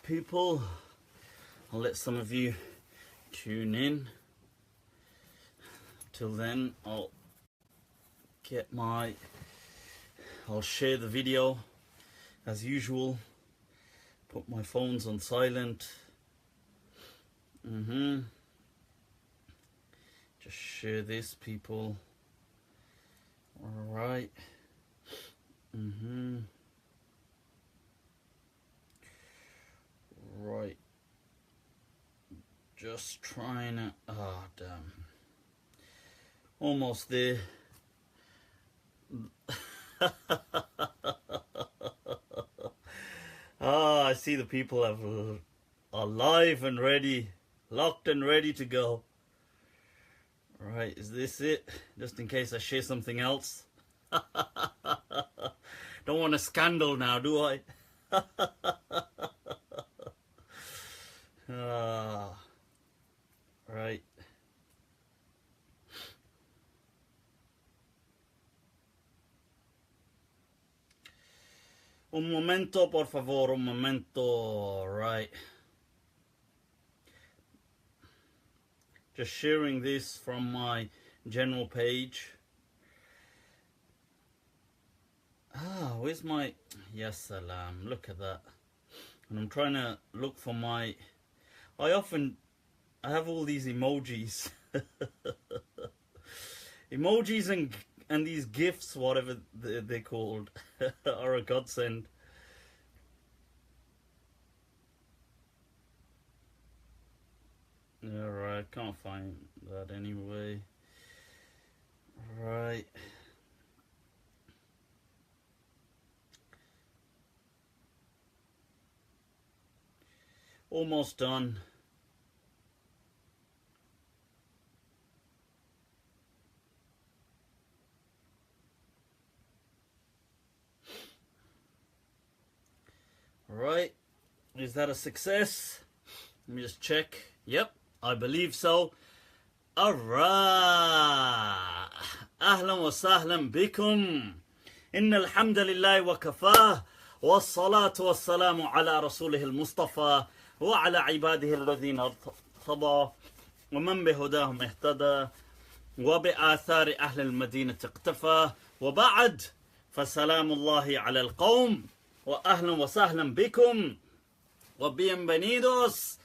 people, I'll let some of you tune in. Till then, I'll share the video as usual. Put my phones on silent. Just share this, people. All right. Right. Just trying to. Ah, damn. Almost there. I see the people are live and ready, locked and ready to go. Right, is this it? Just in case I share something else. Don't want a scandal now, do I? Right. Un momento, por favor, un momento. Right. Just sharing this from my general page. Where's my... Yes, salam. Look at that. And I'm trying to look for my... I have all these emojis. Emojis and these GIFs, whatever they're called, are a godsend. Alright, can't find that anyway. Right. Almost done. Right, is that a success? Let me just check. Yep, I believe so. Alright, ahlan wa sahlan bikum. Inna alhamdulillah wa kafah. والصلاة والسلام على رسوله المصطفى وعلى عباده الذين ارتضى ومن بهداهم اهتدى وبآثار أهل المدينة اقتفى وبعد فسلام الله على القوم وأهلا وسهلا بكم وbienvenidos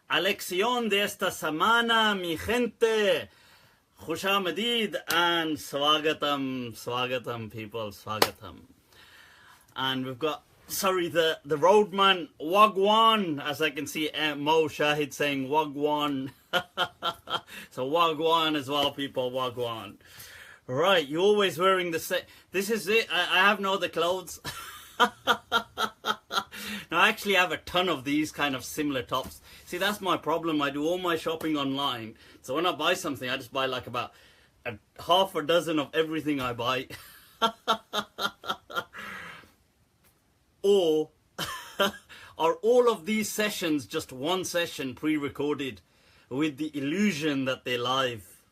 a lección de esta semana, mi gente. Khush Amadid and swagatam people, swagatam. And we've got, sorry, the roadman, Wagwan, as I can see Mo Shahid saying Wagwan. So Wagwan as well, people, Wagwan. Right, you're always wearing the same. This is it. I have no other clothes. Now, I actually have a ton of these kind of similar tops. See, that's my problem. I do all my shopping online. So when I buy something, I just buy like about half a dozen of everything I buy. Or are all of these sessions just one session pre-recorded with the illusion that they're live?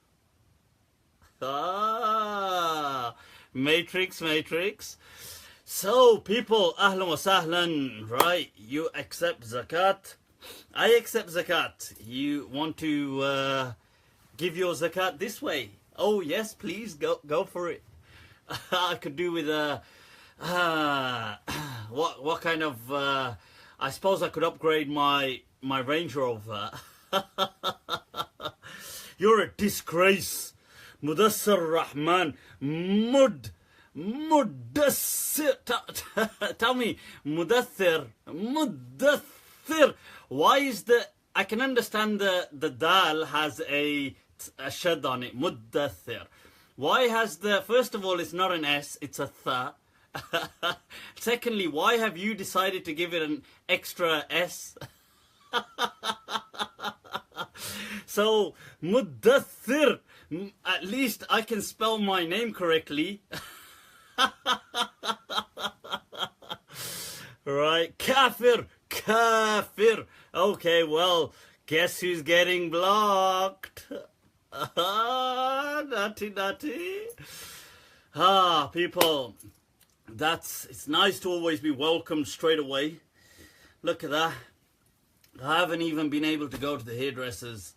Matrix. So, people, ahlan wa sahlan, right? You accept zakat. I accept zakat. You want to give your zakat this way? Oh, yes, please, go for it. I could do with what kind of... I suppose I could upgrade my Range Rover. You're a disgrace. Mudassir Rahman. Mudassir. Tell me, Mudathir. Why is the... I can understand the dal has a shad on it. Mudathir. Why has the... First of all, it's not an S, it's a tha. Secondly, why have you decided to give it an extra S? So, Mudathir. At least I can spell my name correctly. Right, kafir. Okay, well, guess who's getting blocked? Naughty. People, it's nice to always be welcomed straight away. Look at that. I haven't even been able to go to the hairdressers.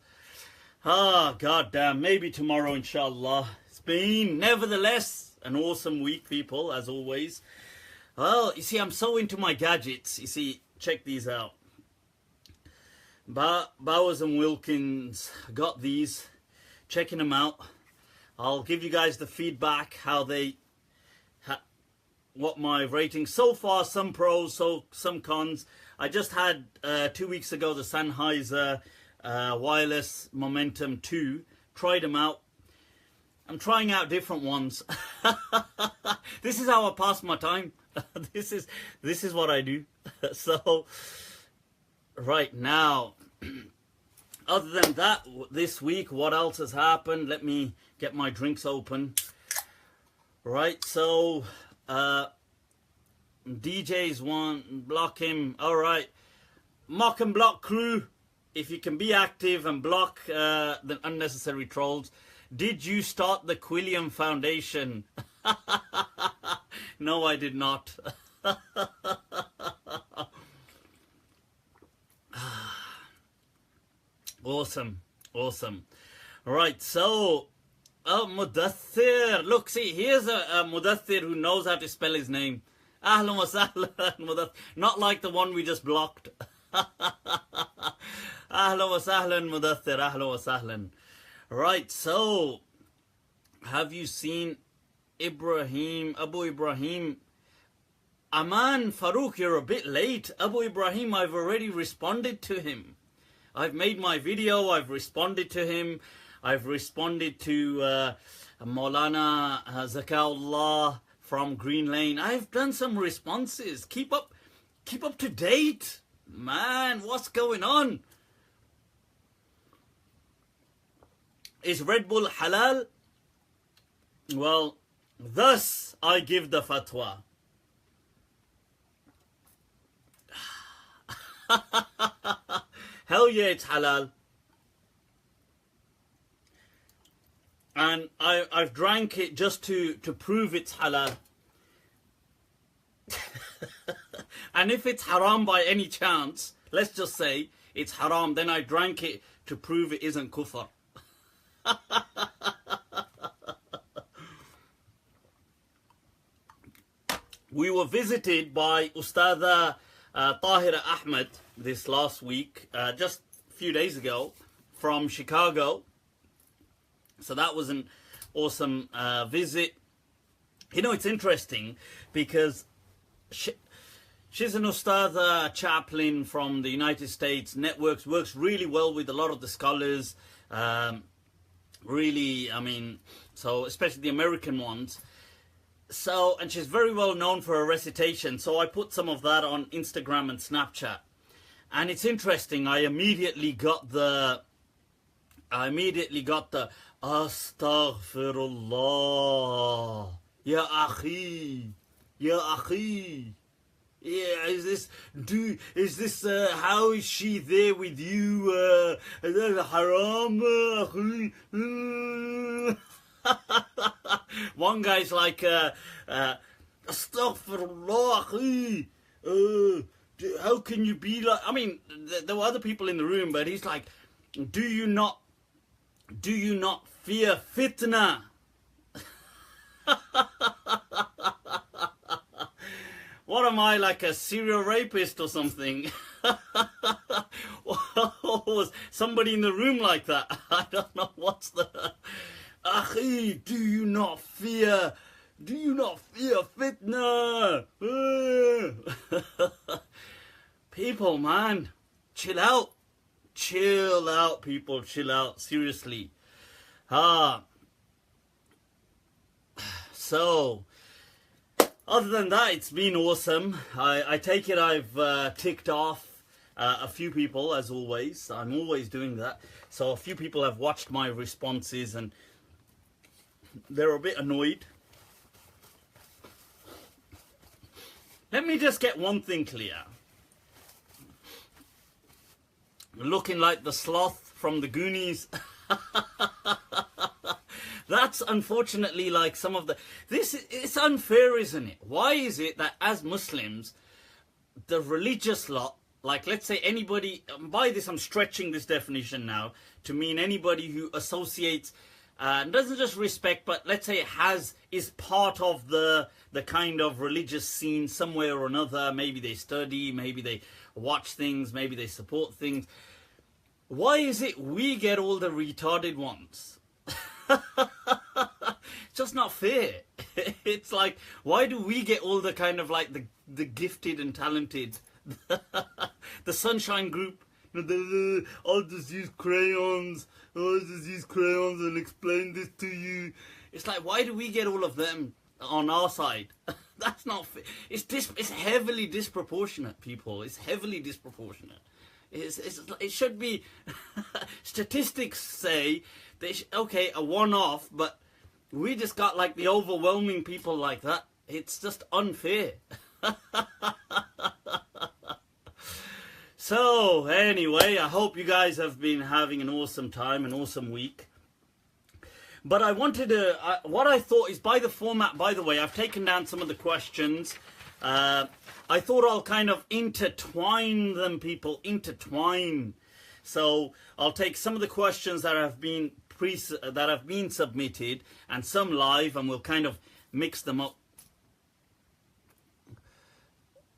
Ah, goddamn. Maybe tomorrow, inshallah. It's been, nevertheless, an awesome week, people, as always. Well, you see, I'm so into my gadgets. You see, check these out. Bowers and Wilkins. I got these. Checking them out. I'll give you guys the feedback, how they... what my rating. So far, some pros, some cons. I just had 2 weeks ago the Sennheiser Wireless Momentum 2. Tried them out. I'm trying out different ones. This is how I pass my time. This is what I do. So right now, other than that, this week, what else has happened? Let me get my drinks open. Right, so DJs want, block him. All right, mock and block crew. If you can be active and block the unnecessary trolls. Did you start the Quilliam Foundation? No, I did not. Awesome, awesome. Right, so Mudathir. Look, see, here's a Mudathir who knows how to spell his name. Ahlan wa sahlan, Mudathir. Not like the one we just blocked. Ahlan wa sahlan, Mudathir. Ahlan wa sahlan. Right, so have you seen Abu Ibrahim? Aman Farouk, you're a bit late. Abu Ibrahim, I've already responded to him. I've made my video, I've responded to him. I've responded to Maulana Zakaullah from Green Lane. I've done some responses. Keep up to date. Man, what's going on? Is Red Bull halal? Well, thus I give the fatwa. Hell yeah, it's halal. And I've drank it just to prove it's halal. And if it's haram by any chance, let's just say it's haram, then I drank it to prove it isn't kufr. We were visited by Ustadha Tahera Ahmad this last week, just a few days ago, from Chicago. So that was an awesome visit. You know, it's interesting because she's an Ustadha chaplain from the United States, works really well with a lot of the scholars. Really, I mean, so especially the American ones. So, and she's very well known for her recitation. So I put some of that on Instagram and Snapchat. And it's interesting, I immediately got the Astaghfirullah, Ya Akhi, Ya Akhi. Yeah, is this how is she there with you? Is that haram? One guy's like, Astaghfirullah, how can you be like? I mean, there were other people in the room, but he's like, do you not fear fitna? What am I, like a serial rapist or something? Was somebody in the room like that? I don't know what's the... Akhi, do you not fear fitna? People, man, chill out. Chill out, people, chill out. Seriously. So... other than that, it's been awesome. I take it I've ticked off a few people, as always. I'm always doing that. So a few people have watched my responses and they're a bit annoyed. Let me just get one thing clear. Looking like the sloth from the Goonies. That's unfortunately like some of the... It's unfair, isn't it? Why is it that as Muslims, the religious lot like let's say anybody, by this I'm stretching this definition now to mean anybody who associates, doesn't just respect, but let's say is part of the kind of religious scene somewhere or another. Maybe they study, maybe they watch things, maybe they support things. Why is it we get all the retarded ones? It's just not fair. It's like, why do we get all the kind of like the gifted and talented? The sunshine group, I'll just use crayons. I'll just use crayons and explain this to you. It's like, why do we get all of them on our side? That's not fair. It's heavily disproportionate, people. It's heavily disproportionate. It should be. Statistics say okay, a one-off, but we just got like the overwhelming people like that. It's just unfair. So anyway, I hope you guys have been having an awesome time, an awesome week. But I wanted to, what I thought is, by the format, by the way, I've taken down some of the questions. I thought I'll kind of intertwine them, people, intertwine. So I'll take some of the questions that have been submitted and some live, and we'll kind of mix them up.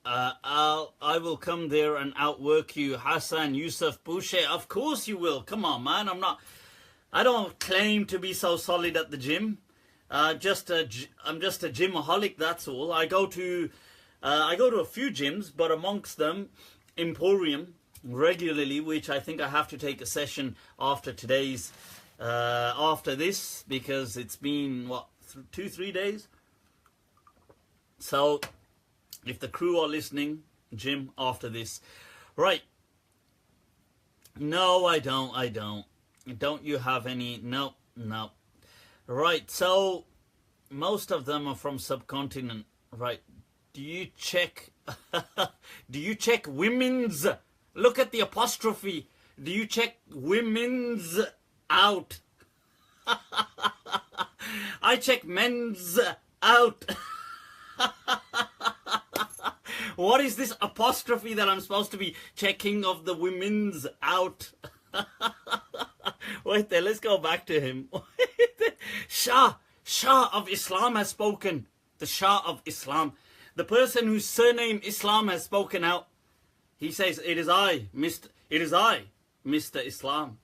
I will come there and outwork you, Hassan Yusuf Boucher. Of course you will. Come on, man. I don't claim to be so solid at the gym. I'm just a gymaholic. That's all. I go to a few gyms, but amongst them, Emporium regularly, which I think I have to take a session after today's, after this, because it's been what 2-3 days. So, if the crew are listening, gym after this, right? No, I don't. Don't you have any? No. Right, so most of them are from subcontinent, right? Do you check women's? Look at the apostrophe. Do you check women's out? I check men's out. What is this apostrophe that I'm supposed to be checking of the women's out? Wait there, let's go back to him. Shah of Islam has spoken. The Shah of Islam. The person whose surname Islam has spoken out. He says, it is I, Mr. Islam.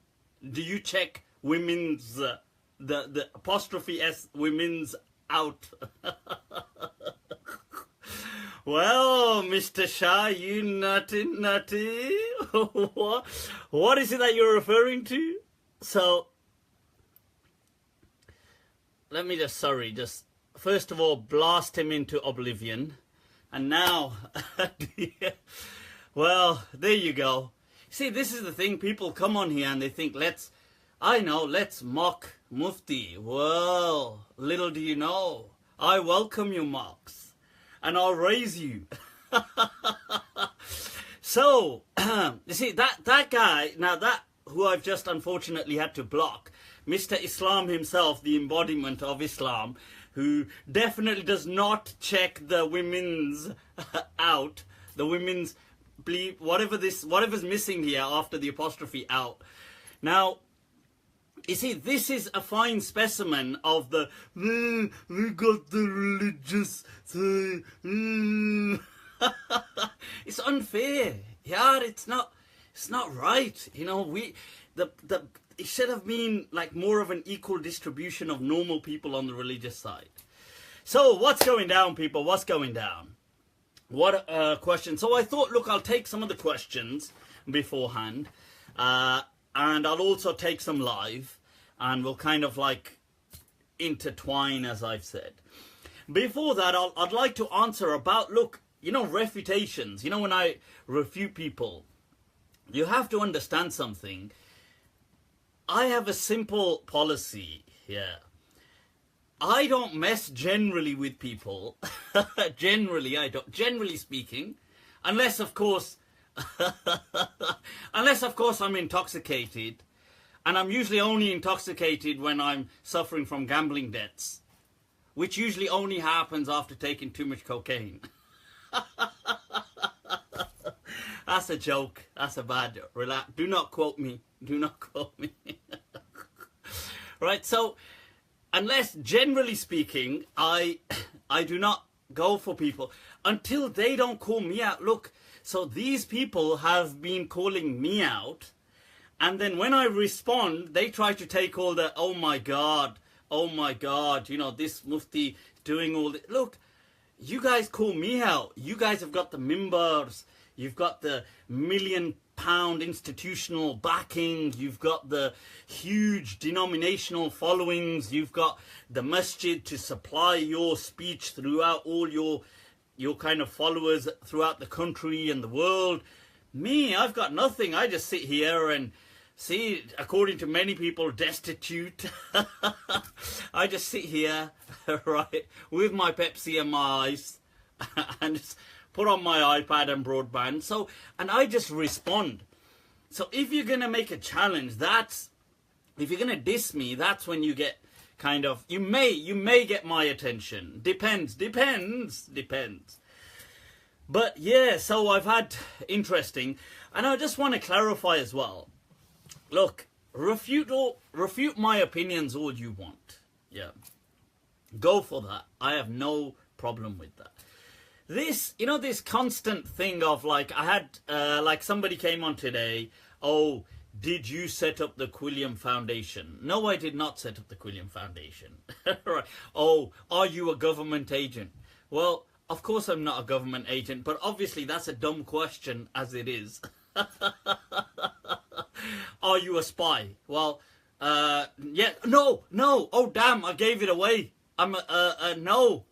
Do you check women's, the apostrophe S, women's out? Well, Mr. Shah, you nutty. What is it that you're referring to? So, let me just first of all, blast him into oblivion. And now, well, there you go. See, this is the thing. People come on here and they think, let's mock Mufti. Well, little do you know, I welcome your mocks. And I'll raise you. So, you see, that guy, now that who I've just unfortunately had to block, Mr. Islam himself, the embodiment of Islam, who definitely does not check the women's out, the women's, whatever's missing here after the apostrophe out. Now, you see, this is a fine specimen of the, we got the religious, it's unfair. Yeah, it's not right. You know, it should have been like more of an equal distribution of normal people on the religious side. So what's going down, people? What's going down? What a question. So I thought, look, I'll take some of the questions beforehand. And I'll also take some live, and we'll kind of like intertwine, as I've said. Before that, I'd like to answer about, look, you know, refutations. You know, when I refute people, you have to understand something. I have a simple policy here. I don't mess generally with people. Generally, I don't. Generally speaking, unless of course I'm intoxicated, and I'm usually only intoxicated when I'm suffering from gambling debts, which usually only happens after taking too much cocaine. That's a joke. That's a bad. Relax. Do not quote me. Do not quote me. Right. So, unless generally speaking, I do not go for people until they don't call me out. Look. So these people have been calling me out, and then when I respond, they try to take all the oh my god, you know, this Mufti doing all this. Look. You guys call me out. You guys have got the mimbars. You've got the £1 million institutional backing. You've got the huge denominational followings. You've got the Masjid to supply your speech throughout all your kind of followers throughout the country and the world. Me, I've got nothing. I just sit here and see, according to many people, destitute. I just sit here, right, with my Pepsi and my ice, and just put on my iPad and broadband. So, and I just respond. So if you're going to make a challenge, if you're going to diss me, that's when you get kind of, you may get my attention. Depends. But yeah, so I've had interesting, and I just want to clarify as well. Look, refute my opinions all you want. Yeah. Go for that. I have no problem with that. This, you know, this constant thing of like, I had, like somebody came on today, oh, did you set up the Quilliam Foundation? No, I did not set up the Quilliam Foundation. Right. Oh, are you a government agent? Well, of course I'm not a government agent, but obviously that's a dumb question as it is. Are you a spy? Well, yeah, no, oh damn, I gave it away. I'm no.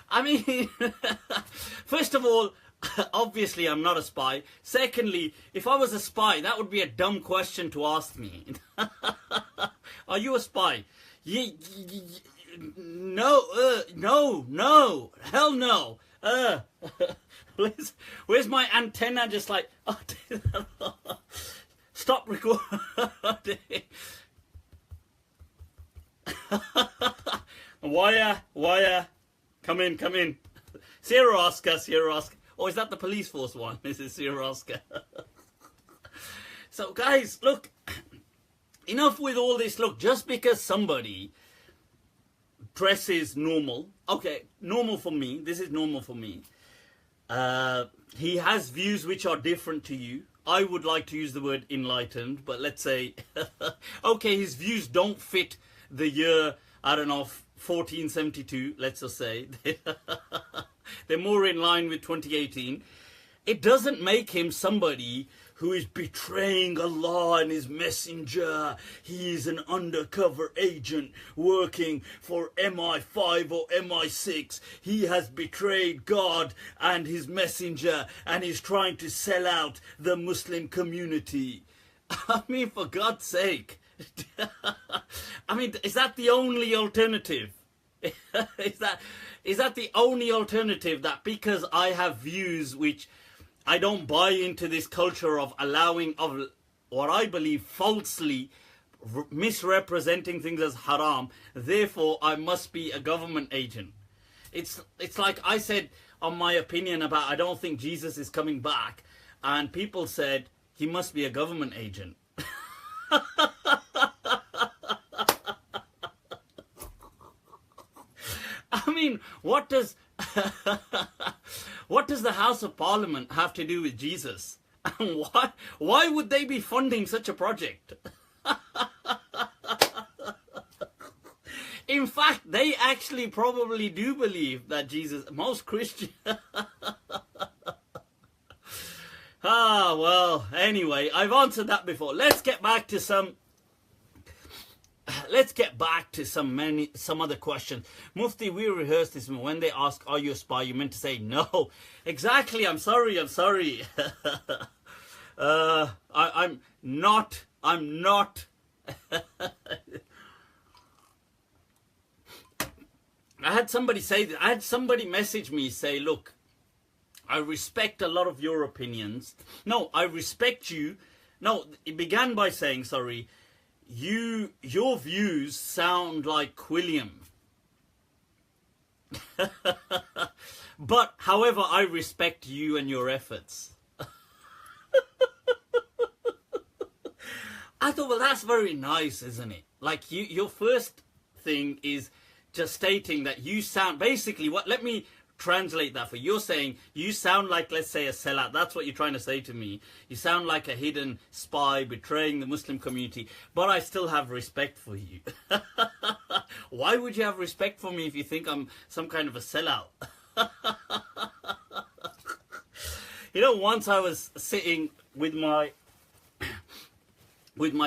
I mean, first of all, obviously I'm not a spy. Secondly, if I was a spy, that would be a dumb question to ask me. Are you a spy? No, hell no. Where's my antenna? Just like, oh, stop recording. Wire, come in. Sierra Oscar. Oh, is that the police force one? This is Sierra Oscar. So guys, look, enough with all this. Look, just because somebody dresses normal, okay, normal for me, this is normal for me. He has views which are different to you. I would like to use the word enlightened, but let's say, okay, his views don't fit the year, I don't know, 1472, let's just say. They're more in line with 2018. It doesn't make him somebody who is betraying Allah and his messenger. He is an undercover agent working for MI5 or MI6. He has betrayed God and his messenger and is trying to sell out the Muslim community. I mean, for God's sake. I mean, is that the only alternative? Is that the only alternative, that because I have views which I don't buy into this culture of allowing, of what I believe falsely misrepresenting things as haram, therefore I must be a government agent? It's like I said on my opinion about I don't think Jesus is coming back, and people said he must be a government agent. I mean, what does the House of Parliament have to do with Jesus? And why would they be funding such a project? In fact, they actually probably do believe that Jesus, most Christians. Well, anyway, I've answered that before. Let's get back to some other questions. Mufti, we rehearsed this when they ask, are you a spy? You meant to say no. Exactly, I'm sorry. I'm not. I had somebody say that. I had somebody message me, say, look, I respect a lot of your opinions. No, I respect you. No, it began by saying, sorry, your views sound like Quilliam. But, however, I respect you and your efforts. I thought, well, that's very nice, isn't it? Like, your first thing is just stating that you sound, basically, let me translate that for you. You're saying you sound like, let's say, a sellout. That's what you're trying to say to me. You sound like a hidden spy betraying the Muslim community, but I still have respect for you. Why would you have respect for me if you think I'm some kind of a sellout? You know, once I was sitting with my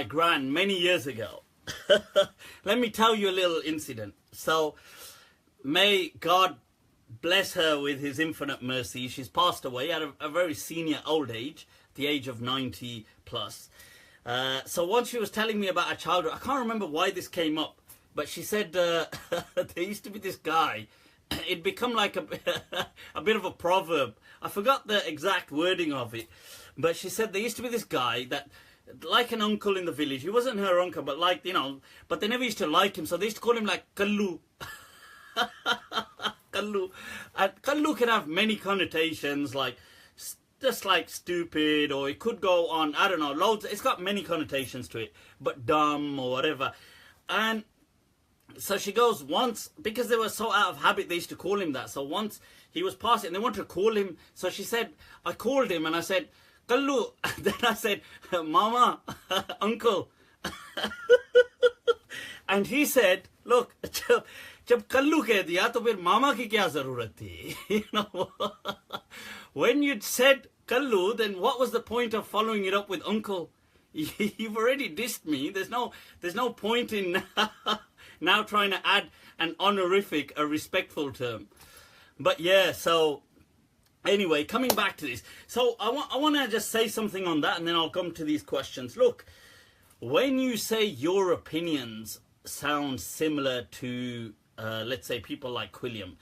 gran many years ago. Let me tell you a little incident. So, may God bless her with his infinite mercy. She's passed away at a very senior old age, the age of 90 plus. So once she was telling me about her childhood, I can't remember why this came up, but she said there used to be this guy. It'd become like a bit of a proverb. I forgot the exact wording of it, but she said there used to be this guy that, like an uncle in the village. He wasn't her uncle, but like, you know, but they never used to like him, so they used to call him like Kallu. Kallu. And Kallu can have many connotations, like just like stupid, or it could go on, I don't know, loads. It's got many connotations to it, but dumb or whatever. And so she goes, once, because they were so out of habit, they used to call him that. So once he was passing, and they wanted to call him. So she said, I called him and I said, Kallu. Then I said, Mama, Uncle. And he said, look, जब कल्लू कह दिया तो फिर मामा की क्या जरूरत थी? You know, when you said Kallu, then what was the point of following it up with uncle? You've already dissed me. There's no point in now trying to add an honorific, a respectful term. But yeah, so anyway, coming back to this. So I want to just say something on that, and then I'll come to these questions. Look, when you say your opinions sound similar to, let's say, people like Quilliam,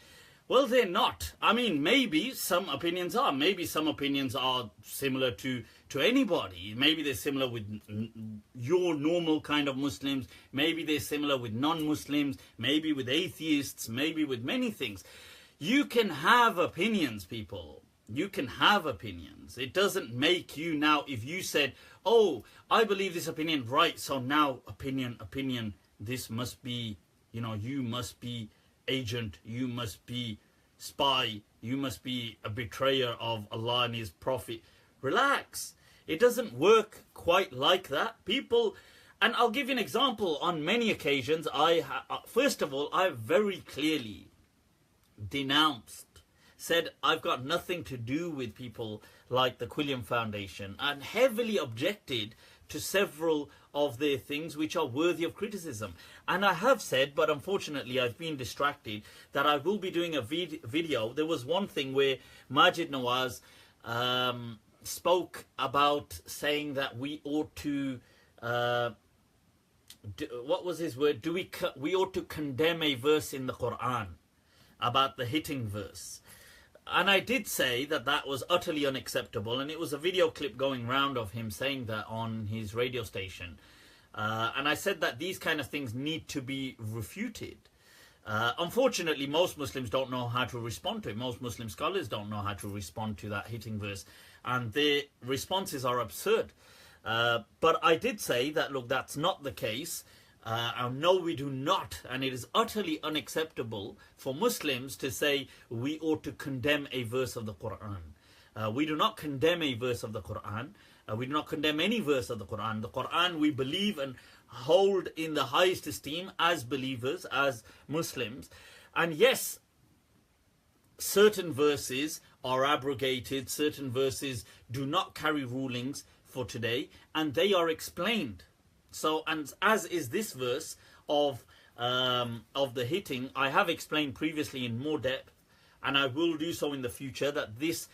well, they're not. I mean, maybe some opinions are. Maybe some opinions are similar to anybody. Maybe they're similar with your normal kind of Muslims. Maybe they're similar with non-Muslims. Maybe with atheists. Maybe with many things. You can have opinions, people. You can have opinions. It doesn't make you now, if you said, oh, I believe this opinion, right, so now opinion, this must be, you know, you must be agent, you must be spy, you must be a betrayer of Allah and His Prophet. Relax. It doesn't work quite like that. People, and I'll give you an example. On many occasions, first of all, I very clearly denounced, said I've got nothing to do with people like the Quilliam Foundation, and heavily objected to several of their things which are worthy of criticism. And I have said, but unfortunately I've been distracted, that I will be doing a video. There was one thing where Maajid Nawaz spoke about saying that we ought to, what was his word? We ought to condemn a verse in the Quran, about the hitting verse. And I did say that that was utterly unacceptable, and it was a video clip going round of him saying that on his radio station. And I said that these kind of things need to be refuted. Unfortunately, most Muslims don't know how to respond to it. Most Muslim scholars don't know how to respond to that hitting verse, and their responses are absurd. But I did say that, look, that's not the case. No, we do not, and it is utterly unacceptable for Muslims to say we ought to condemn a verse of the Quran. We do not condemn a verse of the Quran. We do not condemn any verse of the Quran. The Quran we believe and hold in the highest esteem as believers, as Muslims. And yes, certain verses are abrogated, certain verses do not carry rulings for today, and they are explained. So, and as is this verse of the hitting, I have explained previously in more depth, and I will do so in the future, that this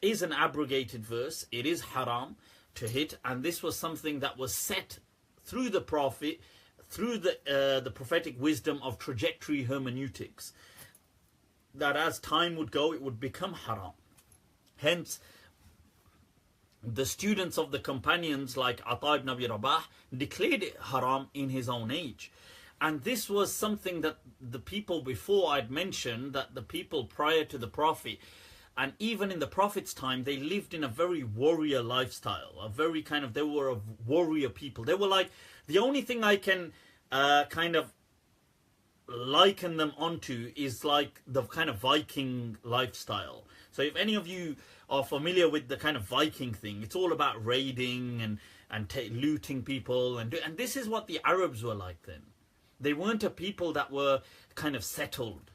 is an abrogated verse. It is haram to hit, and this was something that was set through the Prophet, through the prophetic wisdom of trajectory hermeneutics, that as time would go, it would become haram. Hence, the students of the companions like Ata ibn Abi Rabah declared it haram in his own age. And this was something that the people before I'd mentioned, that the people prior to the Prophet, and even in the Prophet's time, they lived in a very warrior lifestyle, a very kind of, they were a warrior people. They were like, the only thing I can kind of liken them onto is like the kind of Viking lifestyle. So if any of you are familiar with the kind of Viking thing, it's all about raiding and looting people, and this is what the Arabs were like then. They weren't a people that were kind of settled.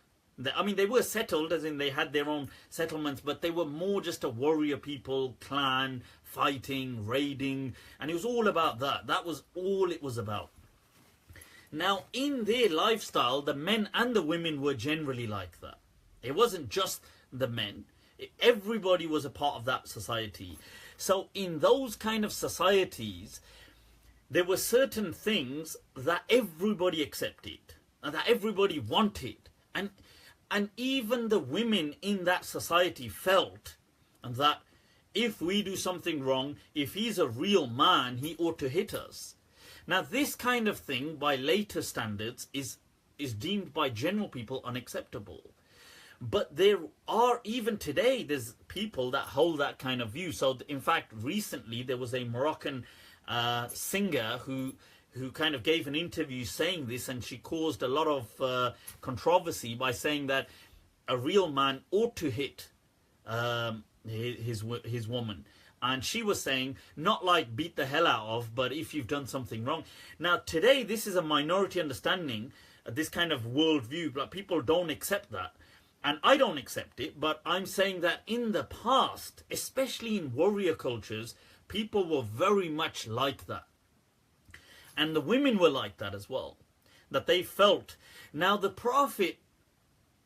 I mean, they were settled as in they had their own settlements, but they were more just a warrior people, clan, fighting, raiding, and it was all about that. That was all it was about. Now, in their lifestyle, the men and the women were generally like that. It wasn't just the men. Everybody was a part of that society. So in those kind of societies, there were certain things that everybody accepted and that everybody wanted. And even the women in that society felt that if we do something wrong, if he's a real man, he ought to hit us. Now, this kind of thing, by later standards, is deemed by general people unacceptable. But there are, even today, there's people that hold that kind of view. So, in fact, recently, there was a Moroccan singer who kind of gave an interview saying this, and she caused a lot of controversy by saying that a real man ought to hit his woman. And she was saying, not like beat the hell out of, but if you've done something wrong. Now, today, this is a minority understanding, this kind of worldview, but people don't accept that. And I don't accept it, but I'm saying that in the past, especially in warrior cultures, people were very much like that. And the women were like that as well, that they felt. Now, the Prophet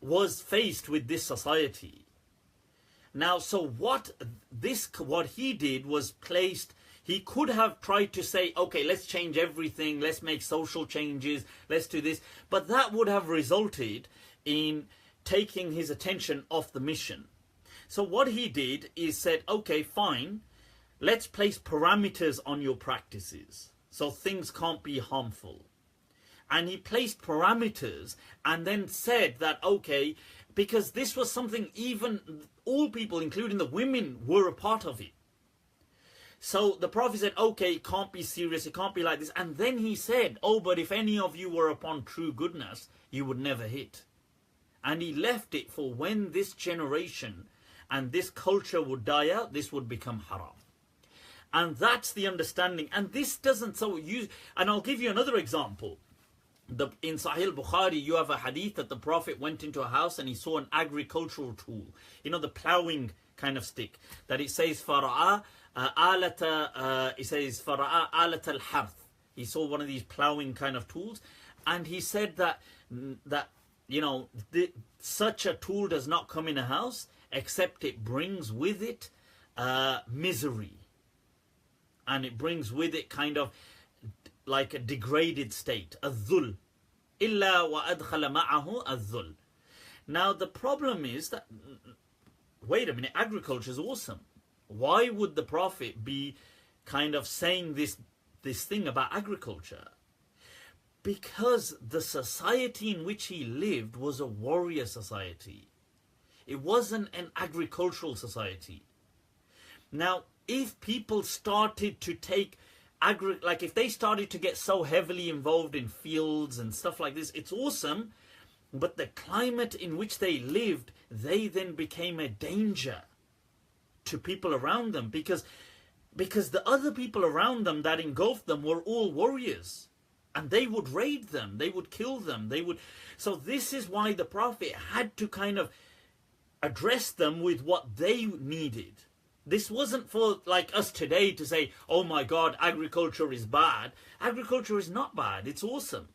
was faced with this society. Now, so what he did was placed, he could have tried to say, okay, let's change everything, let's make social changes, let's do this. But that would have resulted in taking his attention off the mission. So what he did is said, okay, fine, let's place parameters on your practices so things can't be harmful. And he placed parameters and then said that, okay, because this was something even all people, including the women, were a part of it. So the Prophet said, okay, it can't be serious, it can't be like this. And then he said, oh, but if any of you were upon true goodness, you would never hit. And he left it for when this generation and this culture would die out, this would become haram. And that's the understanding. And this doesn't so use. And I'll give you another example. In Sahih Bukhari, you have a hadith that the Prophet went into a house and he saw an agricultural tool. You know, the ploughing kind of stick. That it says, Fara'a alata, it says, Fara'a alata al-harth. He saw one of these ploughing kind of tools. And he said that you know, such a tool does not come in a house except it brings with it misery. And it brings with it kind of like a degraded state, الذل. إلا وأدخل معه الذل. Now the problem is that, wait a minute, agriculture is awesome. Why would the Prophet be kind of saying this thing about agriculture? Because the society in which he lived was a warrior society. It wasn't an agricultural society. Now, if people started to take like if they started to get so heavily involved in fields and stuff like this, it's awesome, but the climate in which they lived, they then became a danger to people around them, because the other people around them that engulfed them were all warriors, and they would raid them, they would kill them, so this is why the Prophet had to kind of address them with what they needed. This wasn't for like us today to say, oh my God, agriculture is bad. Agriculture is not bad. It's awesome.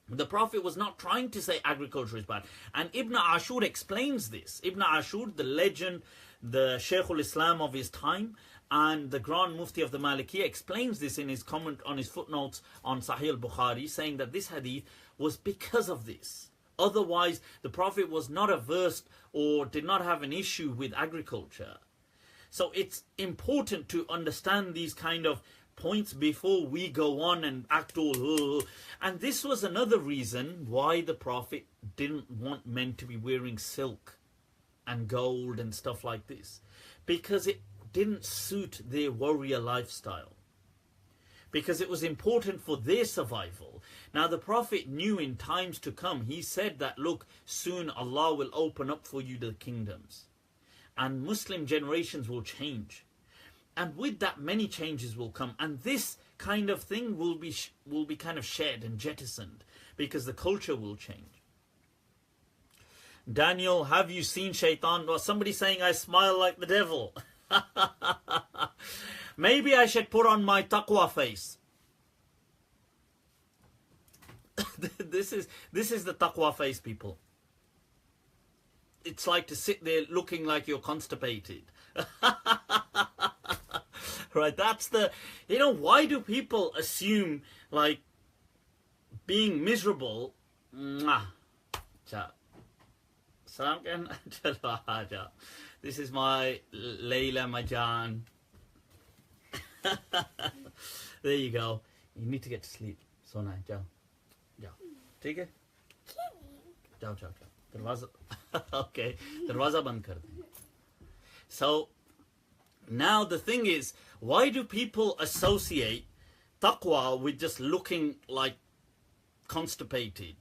The Prophet was not trying to say agriculture is bad. And Ibn Ashur explains this. Ibn Ashur, the legend, the Shaykh al-Islam of his time, and the Grand Mufti of the Malikiya, explains this in his comment on his footnotes on Sahih al-Bukhari, saying that this hadith was because of this. Otherwise, the Prophet was not averse or did not have an issue with agriculture. So it's important to understand these kind of points before we go on and act all. And this was another reason why the Prophet didn't want men to be wearing silk and gold and stuff like this, because it didn't suit their warrior lifestyle, because it was important for their survival. Now the Prophet knew in times to come, he said that, look, soon Allah will open up for you the kingdoms and Muslim generations will change, and with that many changes will come, and this kind of thing will be kind of shed and jettisoned because the culture will change. Daniel, have you seen Shaitan? Well, somebody saying I smile like the devil. Maybe I should put on my taqwa face. This is the taqwa face, people. It's like to sit there looking like you're constipated. Right, that's the, why do people assume like being miserable? This is my Layla Majan. There you go. You need to get to sleep. So nice. Jao. Jao. ठीक है? जाओ जाओ जाओ. दरवाजा. Okay. दरवाजा बंद कर दें. So now the thing is, why do people associate taqwa with just looking like constipated?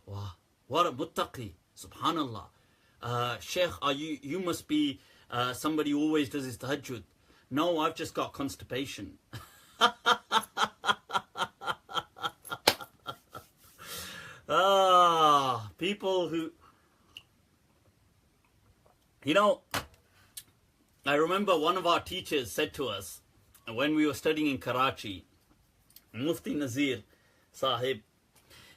Wow. What a muttaqi. Subhanallah. Sheikh, you must be somebody who always does his tahajjud. No, I've just got constipation. People who, I remember one of our teachers said to us when we were studying in Karachi, Mufti Nazir Sahib,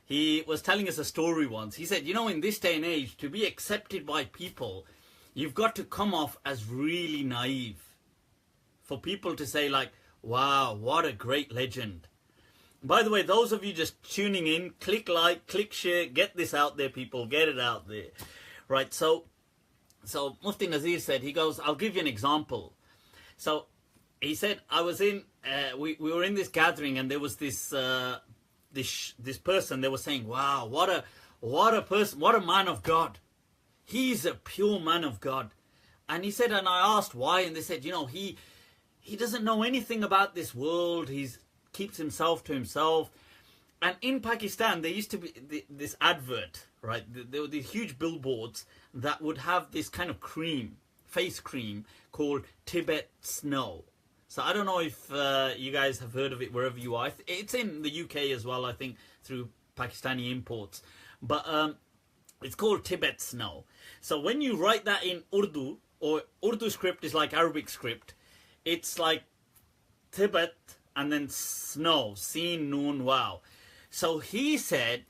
he was telling us a story once. He said, in this day and age, to be accepted by people, you've got to come off as really naive. For people to say like, wow, what a great legend. By the way, those of you just tuning in, click like, click share, get this out there, people, get it out there. Right, so Mufti Nazir said, he goes, I'll give you an example. So he said, I was in, we were in this gathering, and there was this person. They were saying, wow, what a person, what a man of God. He's a pure man of God. And he said, and I asked why, and they said, he doesn't know anything about this world. He keeps himself to himself. And in Pakistan, there used to be this advert, right? There were these huge billboards that would have this kind of cream, face cream, called Tibet Snow. So I don't know if you guys have heard of it wherever you are. It's in the UK as well, I think, through Pakistani imports. But it's called Tibet Snow. So when you write that in Urdu, or Urdu script is like Arabic script, it's like Tibet and then snow, Sin, Noon, Wow. So he said,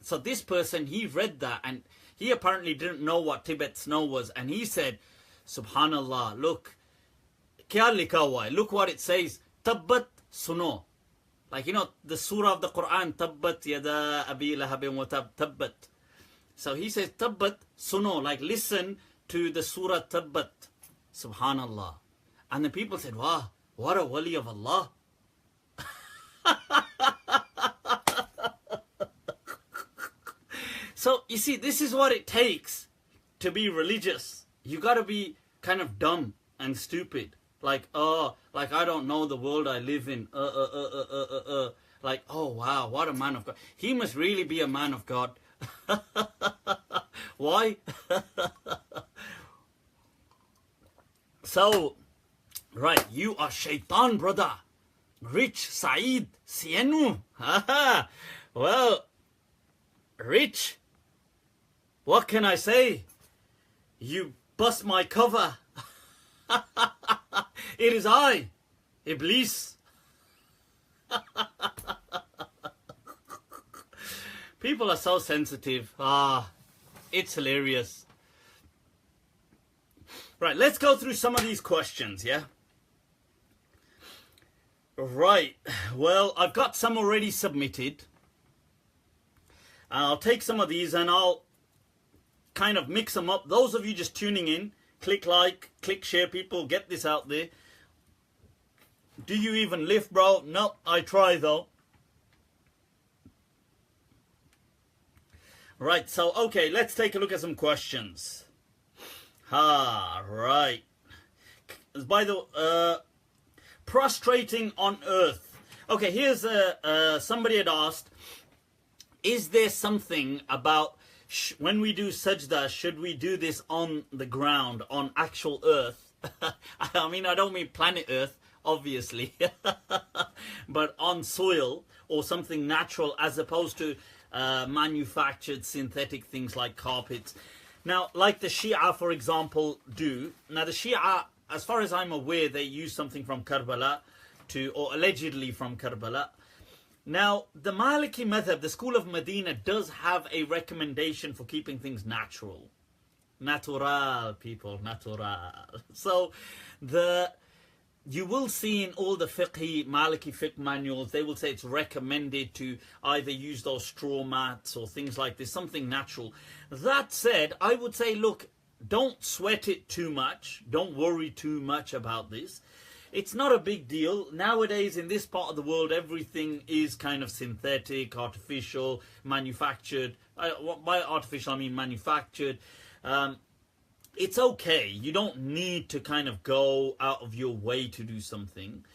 so this person, he read that, and he apparently didn't know what Tibet Snow was. And he said, Subhanallah, look, kya likha hua hai? Look what it says, Tabbat Suno. Like, the surah of the Quran, Tabbat Yada Abi Lahabin wa Tabbat. So he says, Tabbat Suno, like listen to the surah Tabbat. Subhanallah. And the people said, wow, what a wali of Allah. So, you see, this is what it takes to be religious. You got to be kind of dumb and stupid. Like, like I don't know the world I live in. Like, oh, wow, what a man of God. He must really be a man of God. Why? So, right, you are shaitan, brother. Rich, Saeed, Sienu. Well, Rich, what can I say? You bust my cover. It is I, Iblis. People are so sensitive. It's hilarious. Right, let's go through some of these questions, yeah? Right, well, I've got some already submitted. I'll take some of these and I'll kind of mix them up. Those of you just tuning in, Click like, click share, people. Get this out there. Do you even lift, bro? No, I try though. Right, so, okay, let's take a look at some questions. Right. By the prostrating on earth. Okay, here's somebody had asked, is there something about when we do sajda, should we do this on the ground, on actual earth? I mean, I don't mean planet Earth, obviously, but on soil or something natural as opposed to manufactured synthetic things like carpets. Now, like the Shia, for example, do. Now, the Shia, as far as I'm aware, they use something from Karbala or allegedly from Karbala. Now, the Maliki madhab, the school of Medina, does have a recommendation for keeping things natural. Natural, people, natural. So, you will see in all the Maliki fiqh manuals, they will say it's recommended to either use those straw mats or things like this, something natural. That said, I would say, look, don't sweat it too much. Don't worry too much about this. It's not a big deal. Nowadays, in this part of the world, everything is kind of synthetic, artificial, manufactured. By artificial, I mean manufactured. It's okay. You don't need to kind of go out of your way to do something.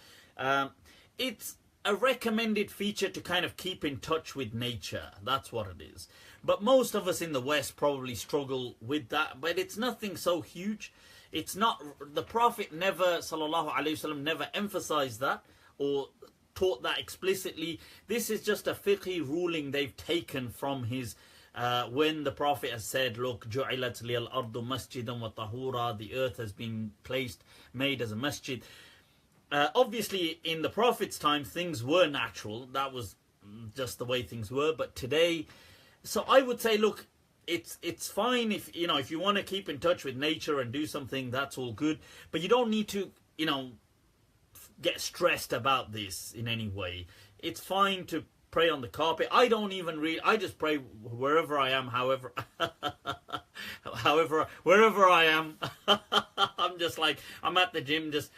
It's a recommended feature to kind of keep in touch with nature. That's what it is. But most of us in the West probably struggle with that. But it's nothing so huge. It's not, the Prophet never, sallallahu alaihi wasallam, never emphasized that or taught that explicitly. This is just a fiqhi ruling they've taken from his, when the Prophet has said, look, ju'ilat liyal ardu masjidan wa tahura, the earth has been made as a masjid. Obviously, in the Prophet's time, things were natural. That was just the way things were. But today, so I would say, look, it's fine if you want to keep in touch with nature and do something, that's all good, but you don't need to get stressed about this in any way. It's fine to pray on the carpet. I don't even read, I just pray wherever I am, wherever I am. I'm just like, I'm at the gym, just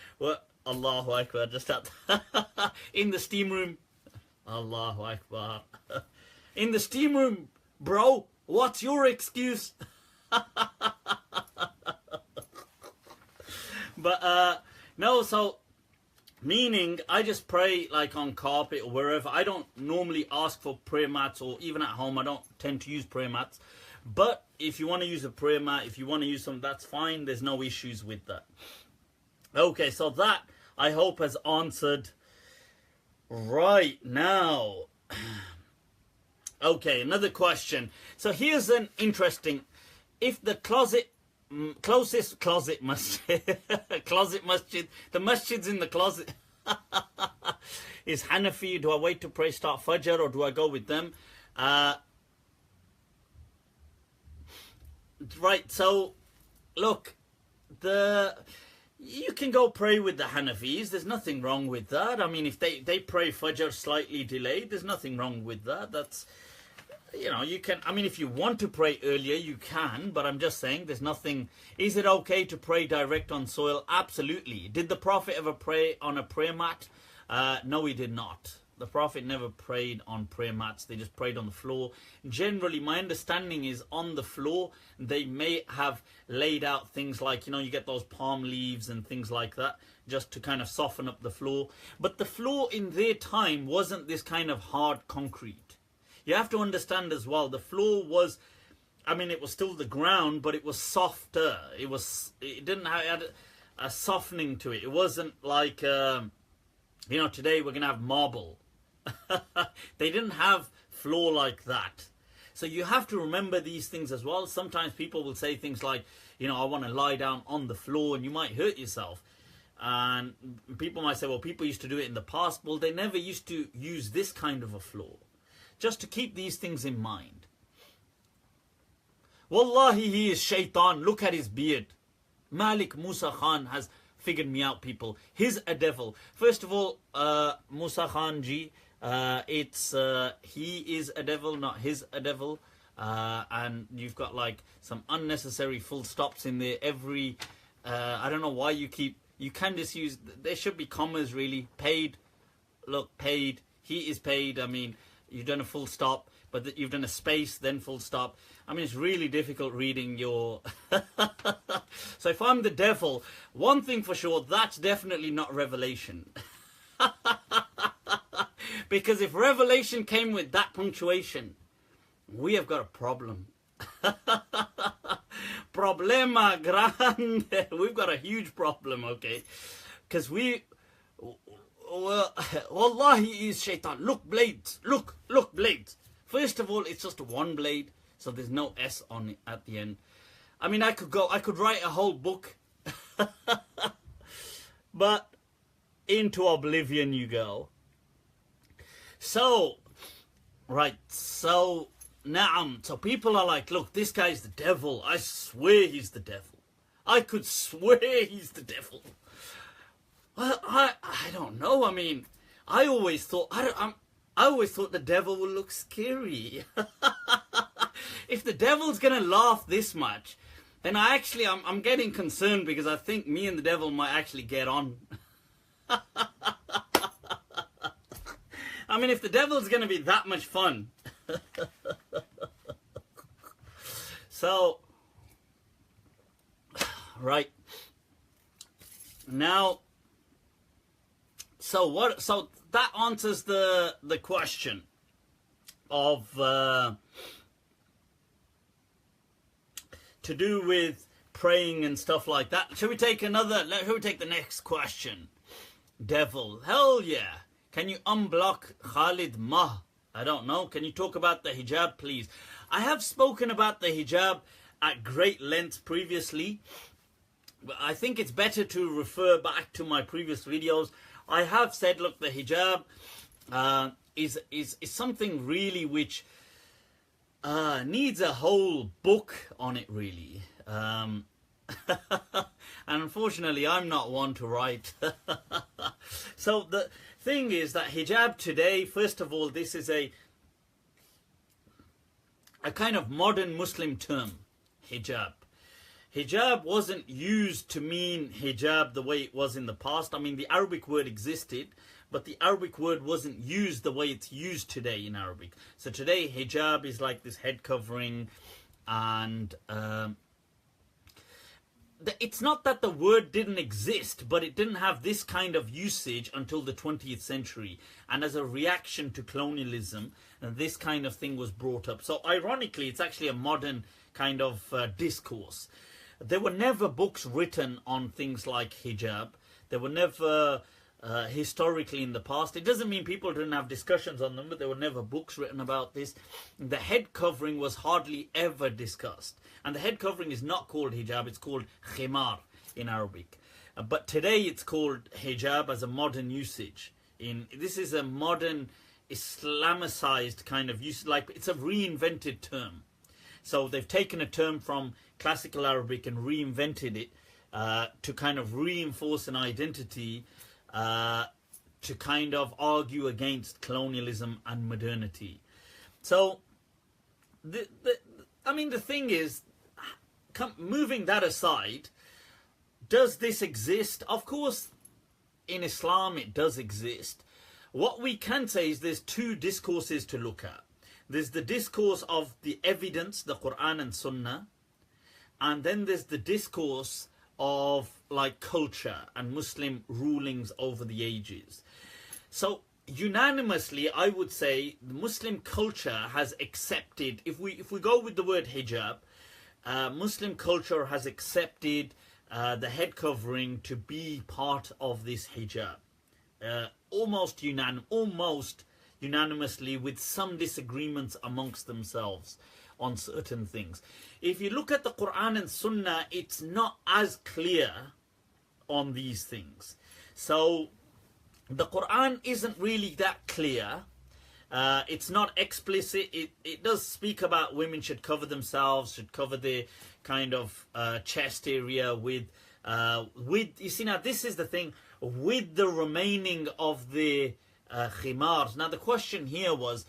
Allahu Akbar, just at in the steam room, Allahu Akbar. In the steam room, bro. What's your excuse? But no, so meaning I just pray like on carpet or wherever. I don't normally ask for prayer mats, or even at home I don't tend to use prayer mats. But if you want to use a prayer mat, if you want to use some, that's fine. There's no issues with that. Okay, so that I hope has answered right now. Okay, another question. So here's an interesting, if the closest closet masjid, closet masjid, the masjid's in the closet, is Hanafi, do I wait to pray start Fajr or do I go with them? Right, so look, you can go pray with the Hanafis. There's nothing wrong with that. I mean, if they pray Fajr slightly delayed, there's nothing wrong with that. That's, you can, I mean, if you want to pray earlier, you can, but I'm just saying there's nothing. Is it okay to pray direct on soil? Absolutely. Did the Prophet ever pray on a prayer mat? No, he did not. The Prophet never prayed on prayer mats. They just prayed on the floor. Generally, my understanding is on the floor, they may have laid out things like, you get those palm leaves and things like that, just to kind of soften up the floor. But the floor in their time wasn't this kind of hard concrete. You have to understand as well, the floor was, I mean, it was still the ground, but it was softer. It didn't have a softening to it. It wasn't like, today we're going to have marble. They didn't have floor like that. So you have to remember these things as well. Sometimes people will say things like, I want to lie down on the floor, and you might hurt yourself. And people might say, well, people used to do it in the past. Well, they never used to use this kind of a floor. Just to keep these things in mind. Wallahi, he is shaitan. Look at his beard. Malik Musa Khan has figured me out, people. He's a devil. First of all, Musa Khan ji, he is a devil, not his a devil. and you've got like some unnecessary full stops in there. I don't know why you can just use, there should be commas really. Paid, look, paid, he is paid. I mean, you've done a full stop, but you've done a space, then full stop. I mean, it's really difficult reading your... So if I'm the devil, one thing for sure, that's definitely not Revelation. Because if Revelation came with that punctuation, we have got a problem. Problema grande. We've got a huge problem, okay? Because well, Wallahi is shaitan. Look, blades. Look, blades. First of all, it's just one blade, so there's no S on it at the end. I mean, I could write a whole book. But into oblivion you go. So, right, so, na'am. So people are like, look, this guy's the devil. I swear he's the devil. I could swear he's the devil. Well, I don't know. I mean, I always thought the devil would look scary. If the devil's gonna laugh this much, then I'm getting concerned, because I think me and the devil might actually get on. I mean, if the devil's gonna be that much fun. So, right now. So that answers the question of to do with praying and stuff like that. Shall we take the next question? Devil, hell yeah. Can you unblock Khalid Mah? I don't know. Can you talk about the hijab, please? I have spoken about the hijab at great length previously, but I think it's better to refer back to my previous videos. I have said, look, the hijab is something really which needs a whole book on it, really. And unfortunately, I'm not one to write. So the thing is that hijab today, first of all, this is a kind of modern Muslim term, hijab. Hijab wasn't used to mean hijab the way it was in the past. I mean, the Arabic word existed, but the Arabic word wasn't used the way it's used today in Arabic. So today, hijab is like this head covering, and it's not that the word didn't exist, but it didn't have this kind of usage until the 20th century. And as a reaction to colonialism, this kind of thing was brought up. So ironically, it's actually a modern kind of discourse. There were never books written on things like hijab. There were never, historically in the past, it doesn't mean people didn't have discussions on them, but there were never books written about this. The head covering was hardly ever discussed. And the head covering is not called hijab, it's called khimar in Arabic. But today it's called hijab as a modern usage. This is a modern Islamicized kind of use, like it's a reinvented term. So they've taken a term from classical Arabic and reinvented it to kind of reinforce an identity, to kind of argue against colonialism and modernity. So, I mean, the thing is, moving that aside, does this exist? Of course, in Islam it does exist. What we can say is there's two discourses to look at. There's the discourse of the evidence, the Quran and Sunnah, and then there's the discourse of like culture and Muslim rulings over the ages. So unanimously, I would say the Muslim culture has accepted, if we go with the word hijab, Muslim culture has accepted the head covering to be part of this hijab. Almost unanimously, with some disagreements amongst themselves on certain things. If you look at the Quran and Sunnah, it's not as clear on these things. So the Quran isn't really that clear. It's not explicit. It does speak about women should cover themselves, should cover their kind of chest area with you see, now this is the thing, with the remaining of the khimars. Now the question here was,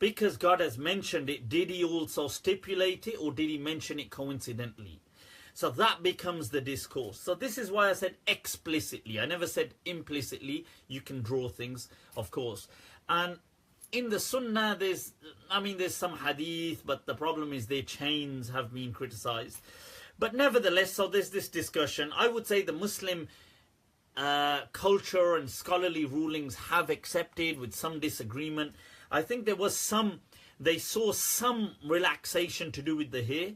because God has mentioned it, did he also stipulate it, or did he mention it coincidentally? So that becomes the discourse. So this is why I said explicitly. I never said implicitly. You can draw things, of course. And in the Sunnah, there's some Hadith, but the problem is their chains have been criticized. But nevertheless, so there's this discussion. I would say the Muslim culture and scholarly rulings have accepted, with some disagreement. I think there was they saw some relaxation to do with the hair.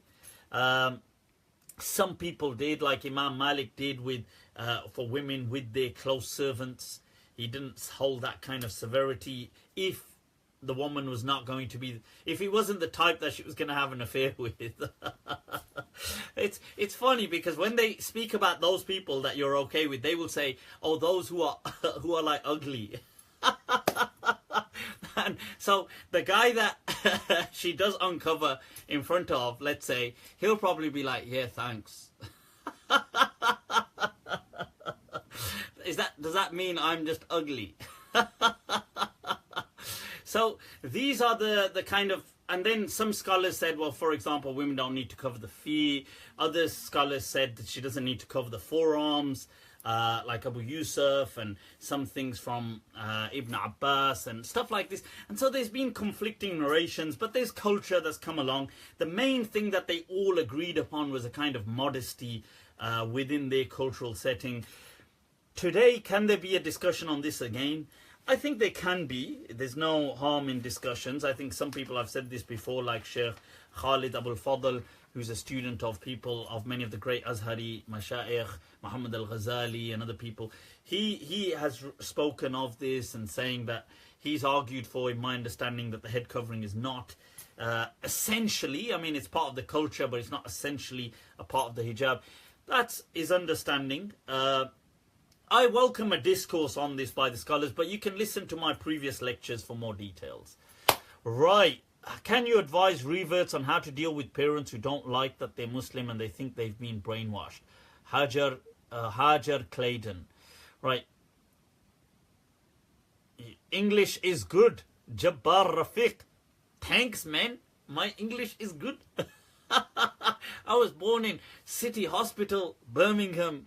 Some people did, like Imam Malik did with for women with their close servants. He didn't hold that kind of severity if the woman was not going to be, if he wasn't the type that she was going to have an affair with. It's funny, because when they speak about those people that you're okay with, they will say, oh, those who are like ugly. And so the guy that she does uncover in front of, let's say, he'll probably be like, yeah, thanks. Does that mean I'm just ugly? So these are the kind of, and then some scholars said, well, for example, women don't need to cover the feet. Other scholars said that she doesn't need to cover the forearms, like Abu Yusuf, and some things from Ibn Abbas and stuff like this. And so there's been conflicting narrations, but there's culture that's come along. The main thing that they all agreed upon was a kind of modesty within their cultural setting. Today, can there be a discussion on this again? I think there can be. There's no harm in discussions. I think some people have said this before, like Sheikh Khalid Abul Fadl, who's a student of many of the great Azhari Mashayikh, Muhammad al-Ghazali and other people. He has spoken of this and saying that he's argued for, in my understanding, that the head covering is not essentially, it's part of the culture, but it's not essentially a part of the hijab. That's his understanding. I welcome a discourse on this by the scholars, but you can listen to my previous lectures for more details. Right. Can you advise reverts on how to deal with parents who don't like that they're Muslim and they think they've been brainwashed? Hajar Clayton. Right. English is good. Jabbar Rafiq. Thanks, man. My English is good. I was born in City Hospital, Birmingham.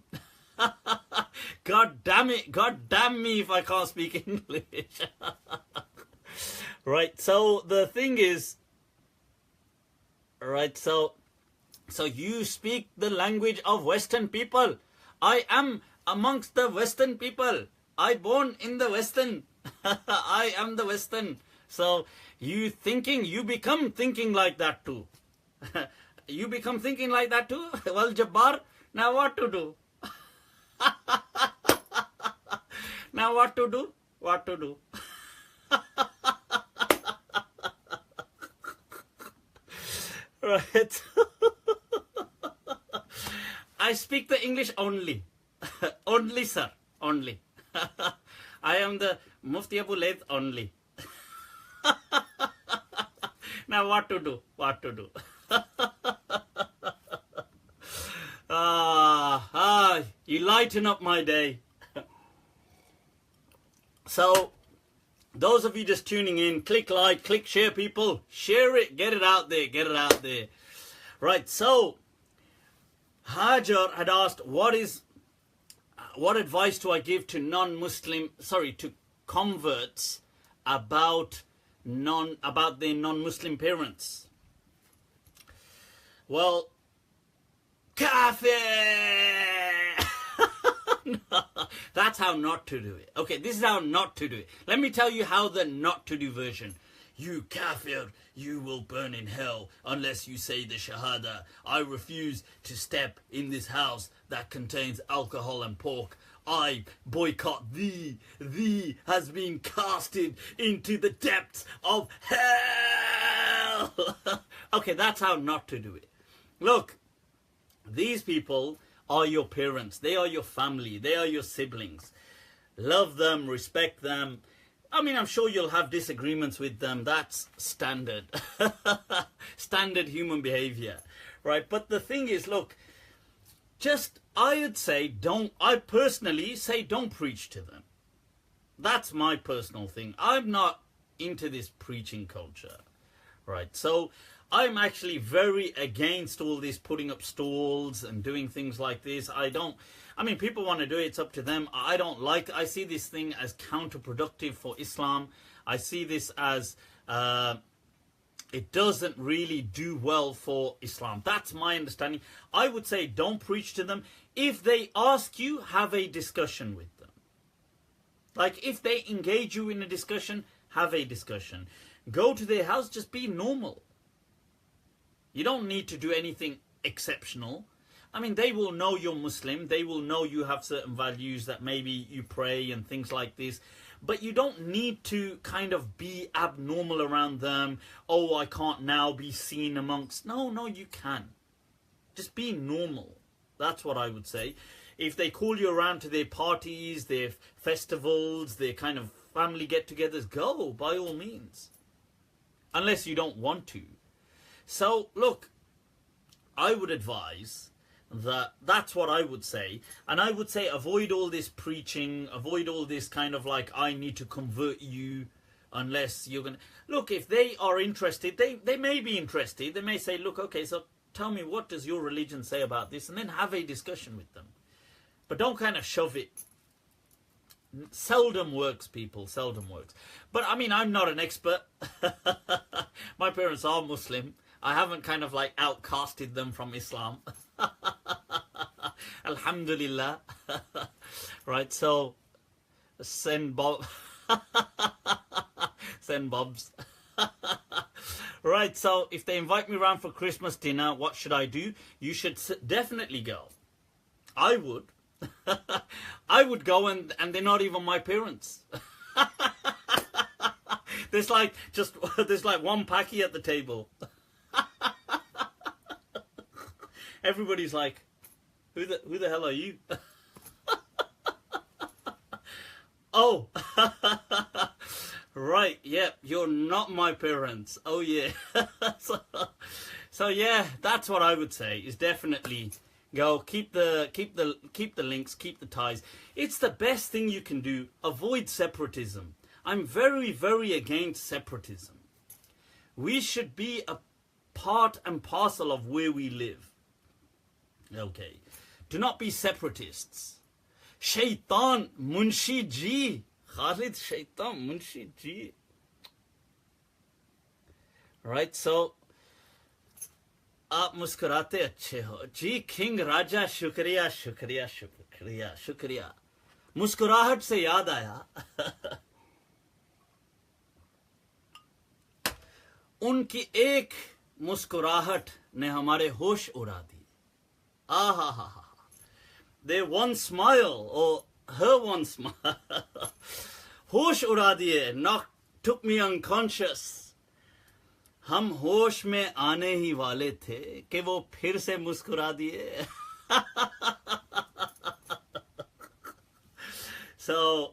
God damn it. God damn me if I can't speak English. Right, so the thing is, right, so you speak the language of Western people. I am amongst the Western people. I born in the Western. I am the Western. So you become thinking like that too. You become thinking like that too? Well, Jabbar, now what to do? Now what to do? What to do? Right. I speak the English only. Only, sir. Only. I am the Mufti Abu Layth only. Now what to do? What to do? You lighten up my day. So, those of you just tuning in, click like, click share, people. Share it, get it out there, get it out there. Right, so, Hajar had asked, what advice do I give to to converts about their non-Muslim parents? Well, kafir! No, that's how not to do it. Okay, this is how not to do it. Let me tell you how the not to do version. You kafir, you will burn in hell unless you say the shahada. I refuse to step in this house that contains alcohol and pork. I boycott thee. Thee has been casted into the depths of hell. Okay, that's how not to do it. Look, these people are your parents. They are your family. They are your siblings. Love them, respect them. I'm sure you'll have disagreements with them. That's standard. Standard human behavior. Right? But the thing is, look, I personally say don't preach to them. That's my personal thing. I'm not into this preaching culture, right? So I'm actually very against all this putting up stalls and doing things like this. I mean, people want to do it, it's up to them. I see this thing as counterproductive for Islam. I see this as it doesn't really do well for Islam. That's my understanding. I would say don't preach to them. If they ask you, have a discussion with them. Like if they engage you in a discussion, have a discussion. Go to their house, just be normal. You don't need to do anything exceptional. I mean, they will know you're Muslim. They will know you have certain values, that maybe you pray and things like this. But you don't need to kind of be abnormal around them. Oh, I can't now be seen amongst. No, you can. Just be normal. That's what I would say. If they call you around to their parties, their festivals, their kind of family get-togethers, go, by all means. Unless you don't want to. So, look, I would advise that's what I would say. And I would say avoid all this preaching, avoid all this kind of like, I need to convert you unless you're going to... Look, if they are interested, they may be interested. They may say, look, okay, so tell me, what does your religion say about this? And then have a discussion with them. But don't kind of shove it. Seldom works, people, seldom works. But I mean, I'm not an expert. My parents are Muslim. I haven't kind of like outcasted them from Islam. Alhamdulillah. Right, so send Bob. Send Bobs. Right, so if they invite me around for Christmas dinner, what should I do? You should definitely go. I would. I would go, and they're not even my parents. There's like one Paki at the table. Everybody's like, who the hell are you? Oh, right, yeah, you're not my parents. Oh yeah. So yeah, that's what I would say, is definitely go, keep the links, keep the ties. It's the best thing you can do. Avoid separatism. I'm very, very against separatism. We should be a part and parcel of where we live. Okay. Do not be separatists. Shaitan Munshi Ji. Khalid Shaitan Munshi Ji. Right, so आप मुस्कुराते अच्छे हो जी king राजा शुक्रिया शुक्रिया शुक्रिया शुक्रिया मुस्कुराहट से याद आया उनकी एक मुस्कुराहट ने हमारे होश उड़ा दी आहा their one smile or her one smile होश उड़ा दिए took me unconscious हम होश में आने ही वाले थे कि वो फिर से मुस्कुरा दिए So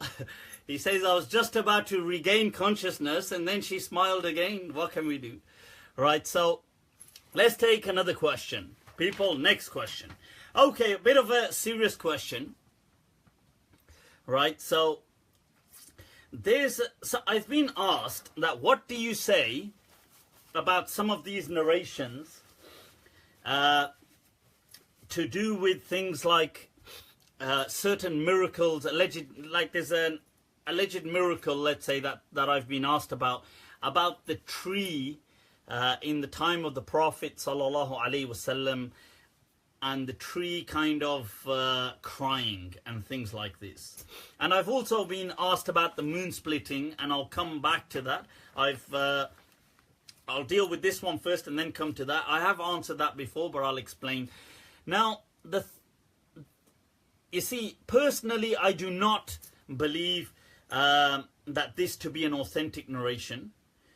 he says, I was just about to regain consciousness and then she smiled again. What can we do? Right, so let's take another question. People, next question. Okay, a bit of a serious question. Right, so I've been asked that what do you say about some of these narrations to do with things like certain miracles, there's an alleged miracle, let's say, that I've been asked about the tree in the time of the Prophet sallallahu alaihi wasallam, and the tree kind of crying and things like this. And I've also been asked about the moon splitting, and I'll come back to that. I'll deal with this one first and then come to that. I have answered that before, but I'll explain. Now, you see, personally, I do not believe that this to be an authentic narration.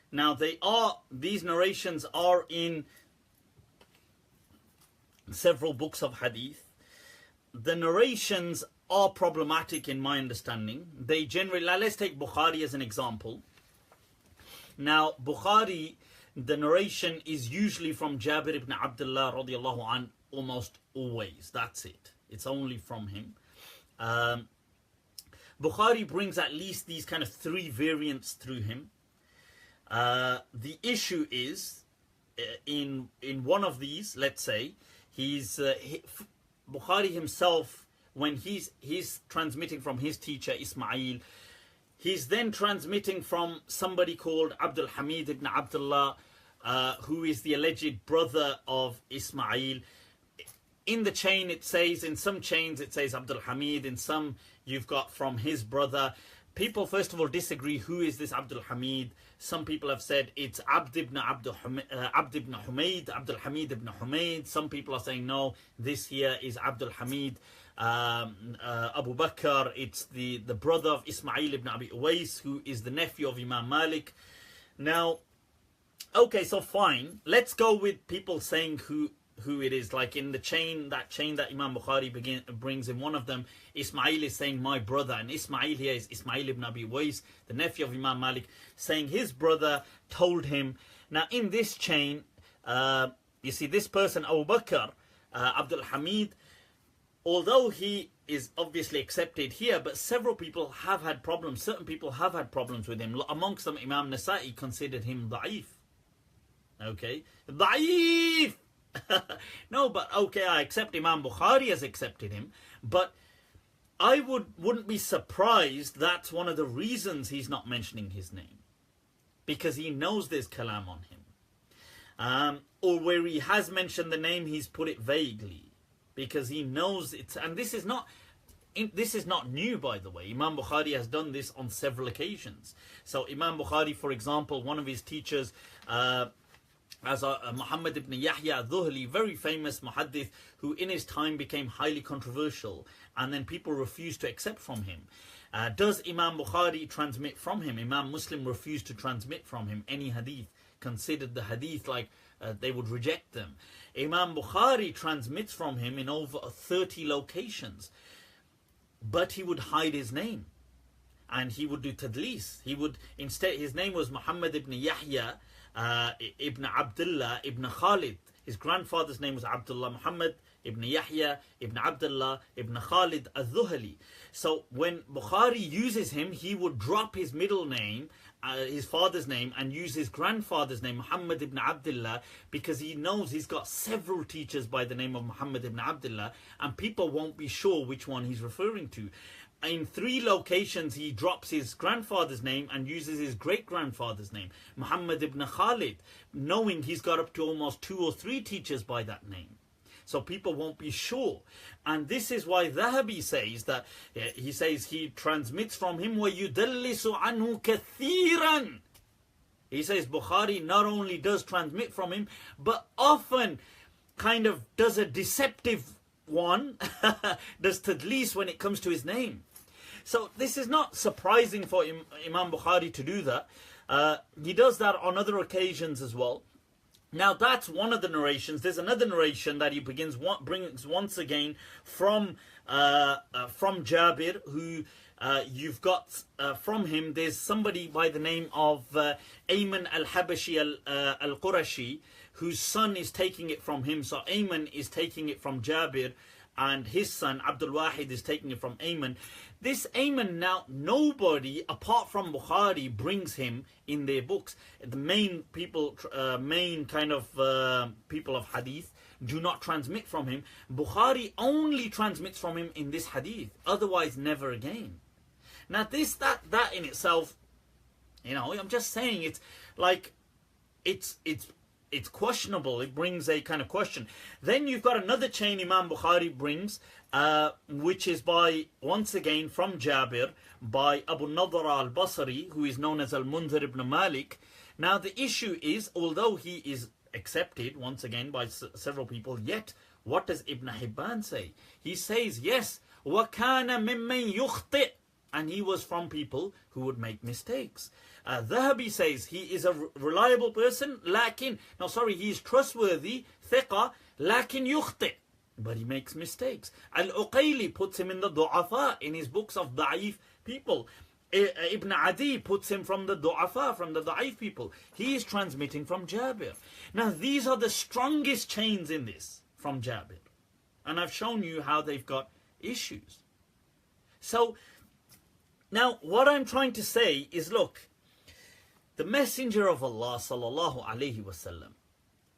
Now, these narrations are in several books of Hadith. The narrations are problematic in my understanding. They generally, let's take Bukhari as an example. Now, Bukhari, the narration is usually from Jabir ibn Abdullah radiallahu anh, almost always. That's it. It's only from him. Bukhari brings at least these kind of three variants through him. The issue is, in one of these, let's say, Bukhari himself, when he's transmitting from his teacher Ismail, he's then transmitting from somebody called Abdul Hamid ibn Abdullah, who is the alleged brother of Ismail. In the chain it says, in some chains it says Abdul Hamid, in some you've got from his brother. People first of all disagree, who is this Abdul Hamid? Some people have said it's Abd ibn Humayd, Abdul Hamid ibn Humayd. Some people are saying no, this here is Abdul Hamid Abu Bakr. It's the brother of Ismail ibn Abi Uwais, who is the nephew of Imam Malik. Now, okay, so fine. Let's go with people saying who it is. Like in the chain that Imam Bukhari brings in one of them, Ismail is saying my brother, and Ismail here is Ismail ibn Abi Uwais, the nephew of Imam Malik, saying his brother told him. Now in this chain, you see this person Abu Bakr, Abdul Hamid, although he is obviously accepted here, but several people have had problems. Certain people have had problems with him. Amongst them, Imam Nasa'i considered him da'if. Okay, da'if. No, but okay, I accept Imam Bukhari has accepted him, but I wouldn't be surprised that's one of the reasons he's not mentioning his name, because he knows there's kalam on him, or where he has mentioned the name, he's put it vaguely, because he knows it's, and this is not new, by the way. Imam Bukhari has done this on several occasions. So Imam Bukhari, for example, one of his teachers, as Muhammad ibn Yahya al-Dhuhli, very famous muhaddith, who in his time became highly controversial, and then people refused to accept from him. Does Imam Bukhari transmit from him? Imam Muslim refused to transmit from him any hadith, considered the hadith like they would reject them. Imam Bukhari transmits from him in over 30 locations, but he would hide his name, and he would do tadlis. He would instead, his name was Muhammad ibn Yahya ibn Abdullah ibn Khalid. His grandfather's name was Abdullah Muhammad ibn Yahya ibn Abdullah ibn Khalid al-Dhuhli. So when Bukhari uses him, he would drop his middle name, his father's name, and use his grandfather's name, Muhammad ibn Abdullah, because he knows he's got several teachers by the name of Muhammad ibn Abdullah, and people won't be sure which one he's referring to. In 3 locations, he drops his grandfather's name and uses his great-grandfather's name, Muhammad ibn Khalid, knowing he's got up to almost 2 or 3 teachers by that name. So people won't be sure. And this is why Dhahabi says that, he says he transmits from him, وَيُدَلِّسُ عَنْهُ كَثِيرًا. He says Bukhari not only does transmit from him, but often kind of does a deceptive one, does tadlis when it comes to his name. So this is not surprising for Imam Bukhari to do that. He does that on other occasions as well. Now that's one of the narrations. There's another narration that he brings once again from Jabir, who you've got from him. There's somebody by the name of Ayman al-Habashi al-Qurashi, whose son is taking it from him. So Ayman is taking it from Jabir, and his son Abdul Wahid is taking it from Ayman. This Ayman, now nobody apart from Bukhari brings him in their books. The main people, people of hadith do not transmit from him. Bukhari only transmits from him in this hadith, otherwise never again. Now that in itself, I'm just saying, it's like it's questionable. It brings a kind of question. Then you've got another chain Imam Bukhari brings, which is by, once again, from Jabir, by Abu Nadra al-Basri, who is known as Al-Mundhir ibn Malik. Now the issue is, although he is accepted, once again, by several people, yet what does Ibn Hibban say? He says, yes, وَكَانَ مِمَّنْ يُخْطِئ, and he was from people who would make mistakes. Dhahabi says he is a reliable person, he is trustworthy, thiqa, lakin yukhti, but he makes mistakes. Al-Uqayli puts him in the du'afa in his books of da'if people. Ibn Adi puts him from the du'afa, from the da'if people. He is transmitting from Jabir. Now these are the strongest chains in this from Jabir, and I've shown you how they've got issues. So now what I'm trying to say is, look, The Messenger of Allah sallallahu alaihi wasallam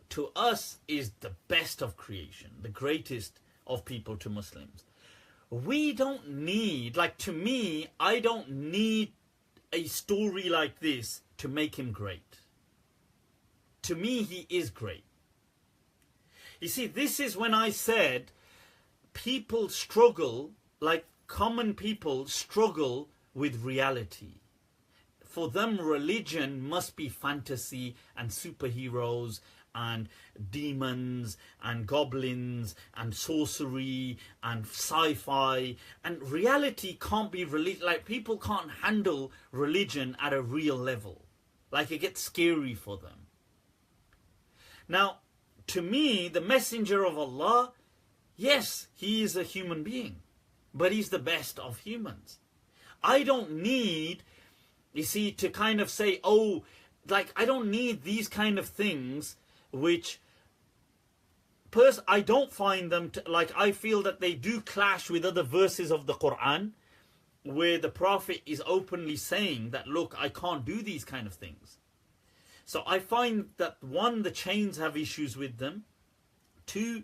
to us is the best of creation, the greatest of people to Muslims. We don't need, like to me, I don't need a story like this to make him great. To me, he is great. You see, this is when I said people struggle, like common people struggle with reality. For them, religion must be fantasy and superheroes and demons and goblins and sorcery and sci-fi, and reality can't be like people can't handle religion at a real level. Like it gets scary for them. Now, to me, the Messenger of Allah, yes, he is a human being, but he's the best of humans. I don't need, you see, to kind of say, oh, like I don't need these kind of things which I don't find them to, like I feel that they do clash with other verses of the Quran where the Prophet is openly saying that, look, I can't do these kind of things. So I find that one, the chains have issues with them. Two,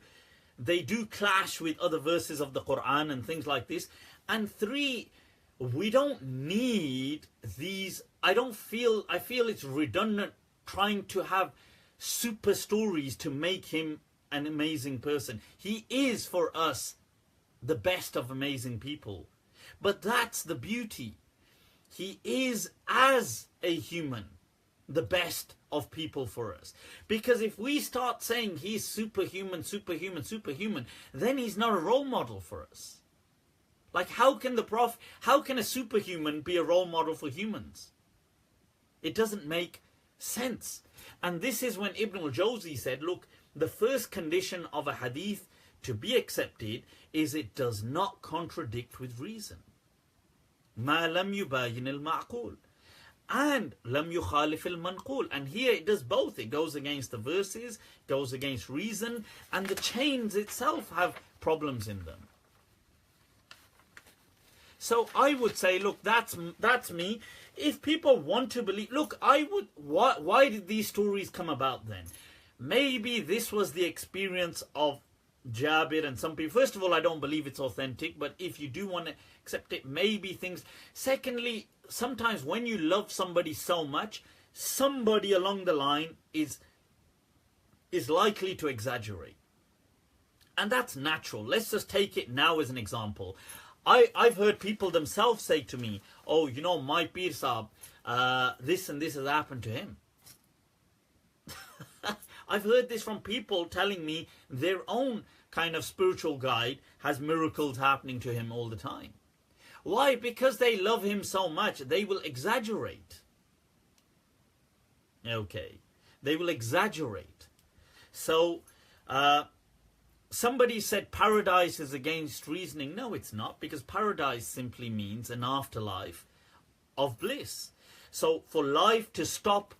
they do clash with other verses of the Quran and things like this. And three, we don't need these. I feel it's redundant trying to have super stories to make him an amazing person. He is for us the best of amazing people. But that's the beauty. He is, as a human, the best of people for us. Because if we start saying he's superhuman, superhuman, superhuman, then he's not a role model for us. Like how can a superhuman be a role model for humans? It doesn't make sense. And this is when Ibn al-Jawzi said, look, the first condition of a hadith to be accepted is it does not contradict with reason. ما لم يباين المعقول and لم يخالف المنقول. And here it does both. It goes against the verses, goes against reason, and the chains itself have problems in them. So I would say, look, that's me. If people want to believe, look, why did these stories come about then? Maybe this was the experience of Jabir and some people. First of all, I don't believe it's authentic, but if you do want to accept it, maybe things. Secondly, sometimes when you love somebody so much, somebody along the line is likely to exaggerate. And that's natural. Let's just take it now as an example. I've heard people themselves say to me, oh, you know, my Pir Sahib, this and this has happened to him. I've heard this from people telling me their own kind of spiritual guide has miracles happening to him all the time. Why? Because they love him so much, they will exaggerate. Okay. They will exaggerate. So, somebody said paradise is against reasoning. No, it's not, because paradise simply means an afterlife of bliss. So for life to stop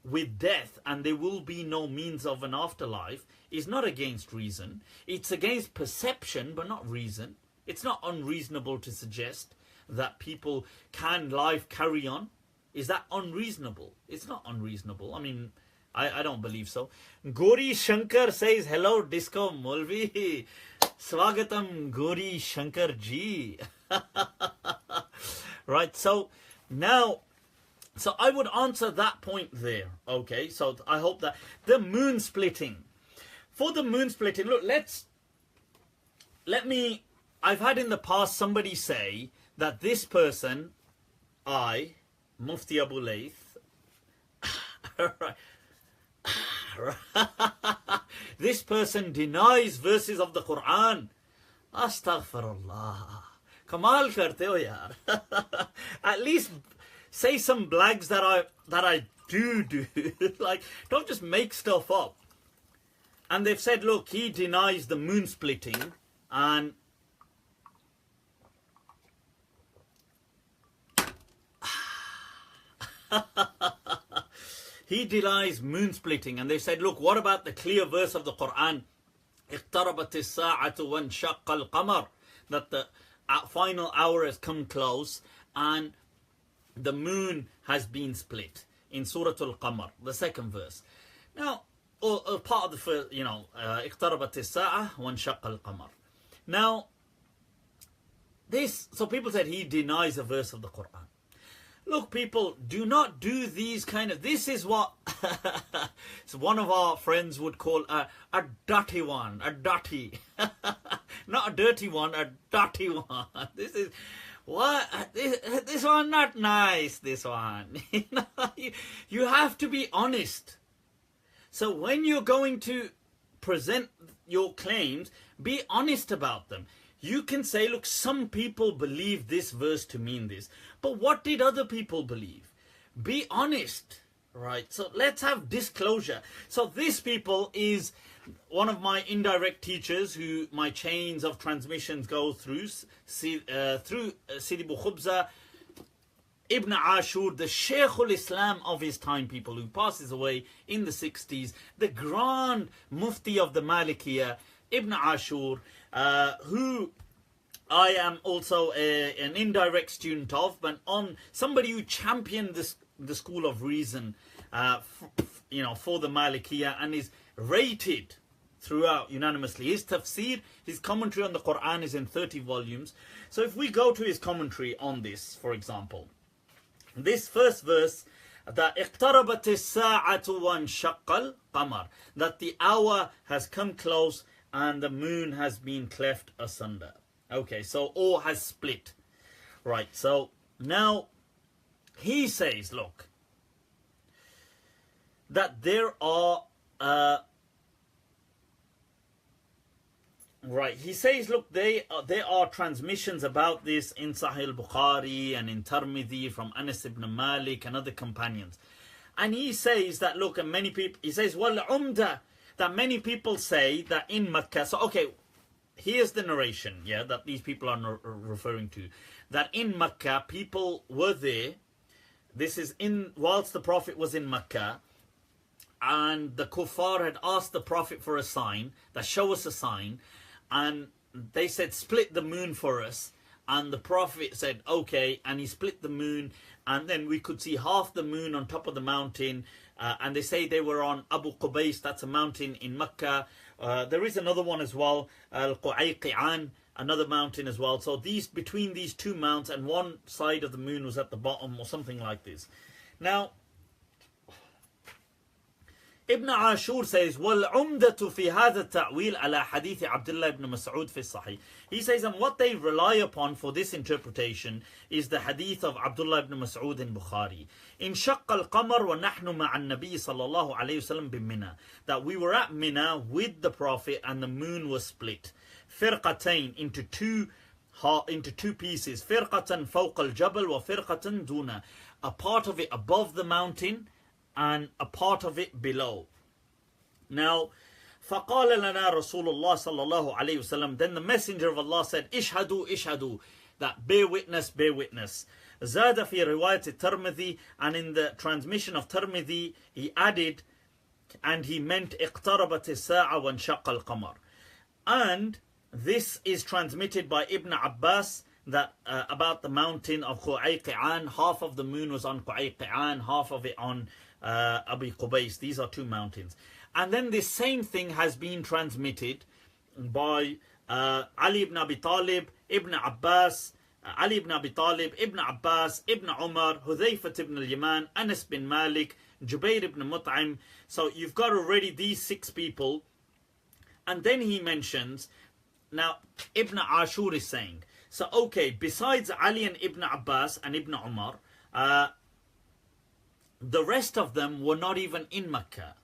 with death and there will be no means of an afterlife is not against reason. It's against perception, but not reason. It's not unreasonable to suggest that people can life carry on. Is that unreasonable? It's not unreasonable. I mean, I don't believe so. Gori Shankar says, hello, Disco Molvi. Swagatam, Gori Shankar ji. Right, so now, so I would answer that point there. Okay, so I hope that the moon splitting. For the moon splitting, look, I've had in the past somebody say that this person, Mufti Abu Layth, right, this person denies verses of the Quran. Astaghfirullah. Kamal karte ho yaar. At least say some blags that I do. Like, don't just make stuff up. And they've said, look, he denies the moon splitting and he denies moon splitting, and they said, look, what about the clear verse of the Quran, اقتربت الساعة وانشق القمر, that the final hour has come close and the moon has been split. in Surah Al-Qamar, the second verse. Now, or part of the first, اقتربت الساعة وانشق القمر. Now, so people said he denies a verse of the Quran. Look, people, do not do these this is what so one of our friends would call a dirty one, a dirty, not a dirty one, a dirty one. This is, what, this one not nice, this one. You have to be honest. So when you're going to present your claims, be honest about them. You can say, look, some people believe this verse to mean this. But what did other people believe? Be honest, right? So let's have disclosure. So this people is one of my indirect teachers who my chains of transmissions go through Sidi Khubza, Ibn Ashur, the Sheikh al-Islam of his time, people, who passes away in the 60s, the grand Mufti of the Malikiyah, Ibn Ashur, who I am also an indirect student of, but on somebody who championed the school of reason, for the Malikiyah, and is rated throughout unanimously. His tafsir, his commentary on the Quran is in 30 volumes. So if we go to his commentary on this, for example, this first verse, that اقتربت الساعة وانشق القمر, that the hour has come close and the moon has been cleft asunder. Okay, so or has split. Right, so now he says, look, that there are he says, look, there are transmissions about this in Sahih al-Bukhari and in Tirmidhi from Anas ibn Malik and other companions. And he says that, look, and many people, he says, well, umda, that many people say that in Mecca, so okay, here's the narration, that these people are referring to, that in Mecca, people were there, this is whilst the Prophet was in Mecca, and the kuffar had asked the Prophet for a sign, that show us a sign, and they said, split the moon for us, and the Prophet said, okay, and he split the moon, and then we could see half the moon on top of the mountain, and they say they were on Abu Qubais, that's a mountain in Mecca. There is another one as well, Al-Qu'ayqi'an, another mountain as well. So between these two mounts, and one side of the moon was at the bottom or something like this. Now, Ibn Ashur says, وَالْعُمْدَةُ فِي هَذَا التَّعْوِيلِ عَلَى حَدِيثِ عَبْدِ اللَّهِ ibn Mas'ud فِي الصَّحِيحِ. He says, and what they rely upon for this interpretation is the hadith of Abdullah ibn Mas'ud in Bukhari. إِنْ شَقَّ الْقَمَرُ وَنَحْنُ مَعَ النَّبِيِّ صَلَّى اللَّهُ عَلَيْهِ وسلم بِمِنَى. That we were at Mina with the Prophet and the moon was split. فِرْقَتَيْن, into two pieces. فِرْقَةً فَوْقَ الْجَبَلِ وَفِرْقَةً دُونَ. A part of it above the mountain, and a part of it below. Now, فَقَالَ لَنَا رَسُولُ اللَّهِ صَلَّى اللَّهُ عَلَيْهِ وسلم. Then the Messenger of Allah said, إِشْهَدُوا إِشْهَدُوا, that bear witness, bear witness. زَادَ فِي رِوَايَةِ التِّرْمِذِي, and in the transmission of Tirmidhi, he added, and he meant اقتربت الساعة وانشق القمر. And this is transmitted by Ibn Abbas, that about the mountain of Qu'ayqi'an, half of the moon was on Qu'ayqi'an, half of it on Abu Qubais. These are two mountains. And then this same thing has been transmitted by Ali ibn Abi Talib, Ibn Abbas, Ali ibn Abi Talib, Ibn Abbas, Ibn Umar, Hudhayfat ibn al-Yaman, Anas bin Malik, Jubair ibn Mut'im. So you've got already these 6 people. And then he mentions, now Ibn Ashur is saying, so okay, besides Ali and Ibn Abbas and Ibn Umar, the rest of them were not even in Mecca.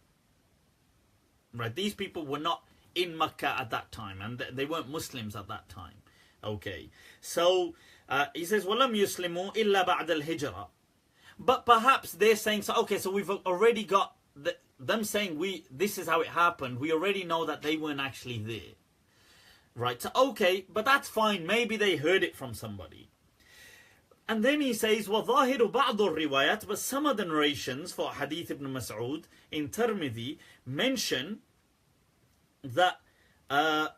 Right, these people were not in Mecca at that time, and they weren't Muslims at that time. Okay, so he says, وَلَمْ يُسْلِمُوا إِلَّا بَعْدَ الْهِجْرَةِ. But perhaps they're saying, so okay, so we've already got them saying this is how it happened. We already know that they weren't actually there. Right, so okay, but that's fine. Maybe they heard it from somebody. And then he says, وَظَاهِرُ بَعْضُ الرِّوَايَاتِ, but some of the narrations for Hadith ibn Mas'ud in Tirmidhi mention that that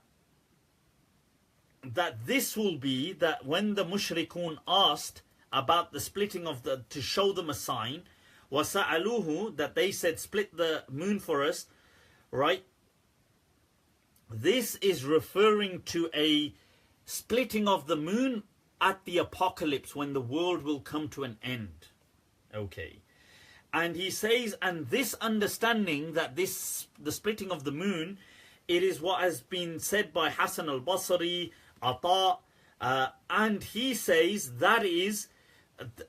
this will be that when the mushrikun asked about the splitting of to show them a sign, وَسَأَلُوهُ, that they said, split the moon for us, right? This is referring to a splitting of the moon at the apocalypse, when the world will come to an end. Okay. And he says, and this understanding that the splitting of the moon, it is what has been said by Hasan al-Basri, Ata, and he says that is,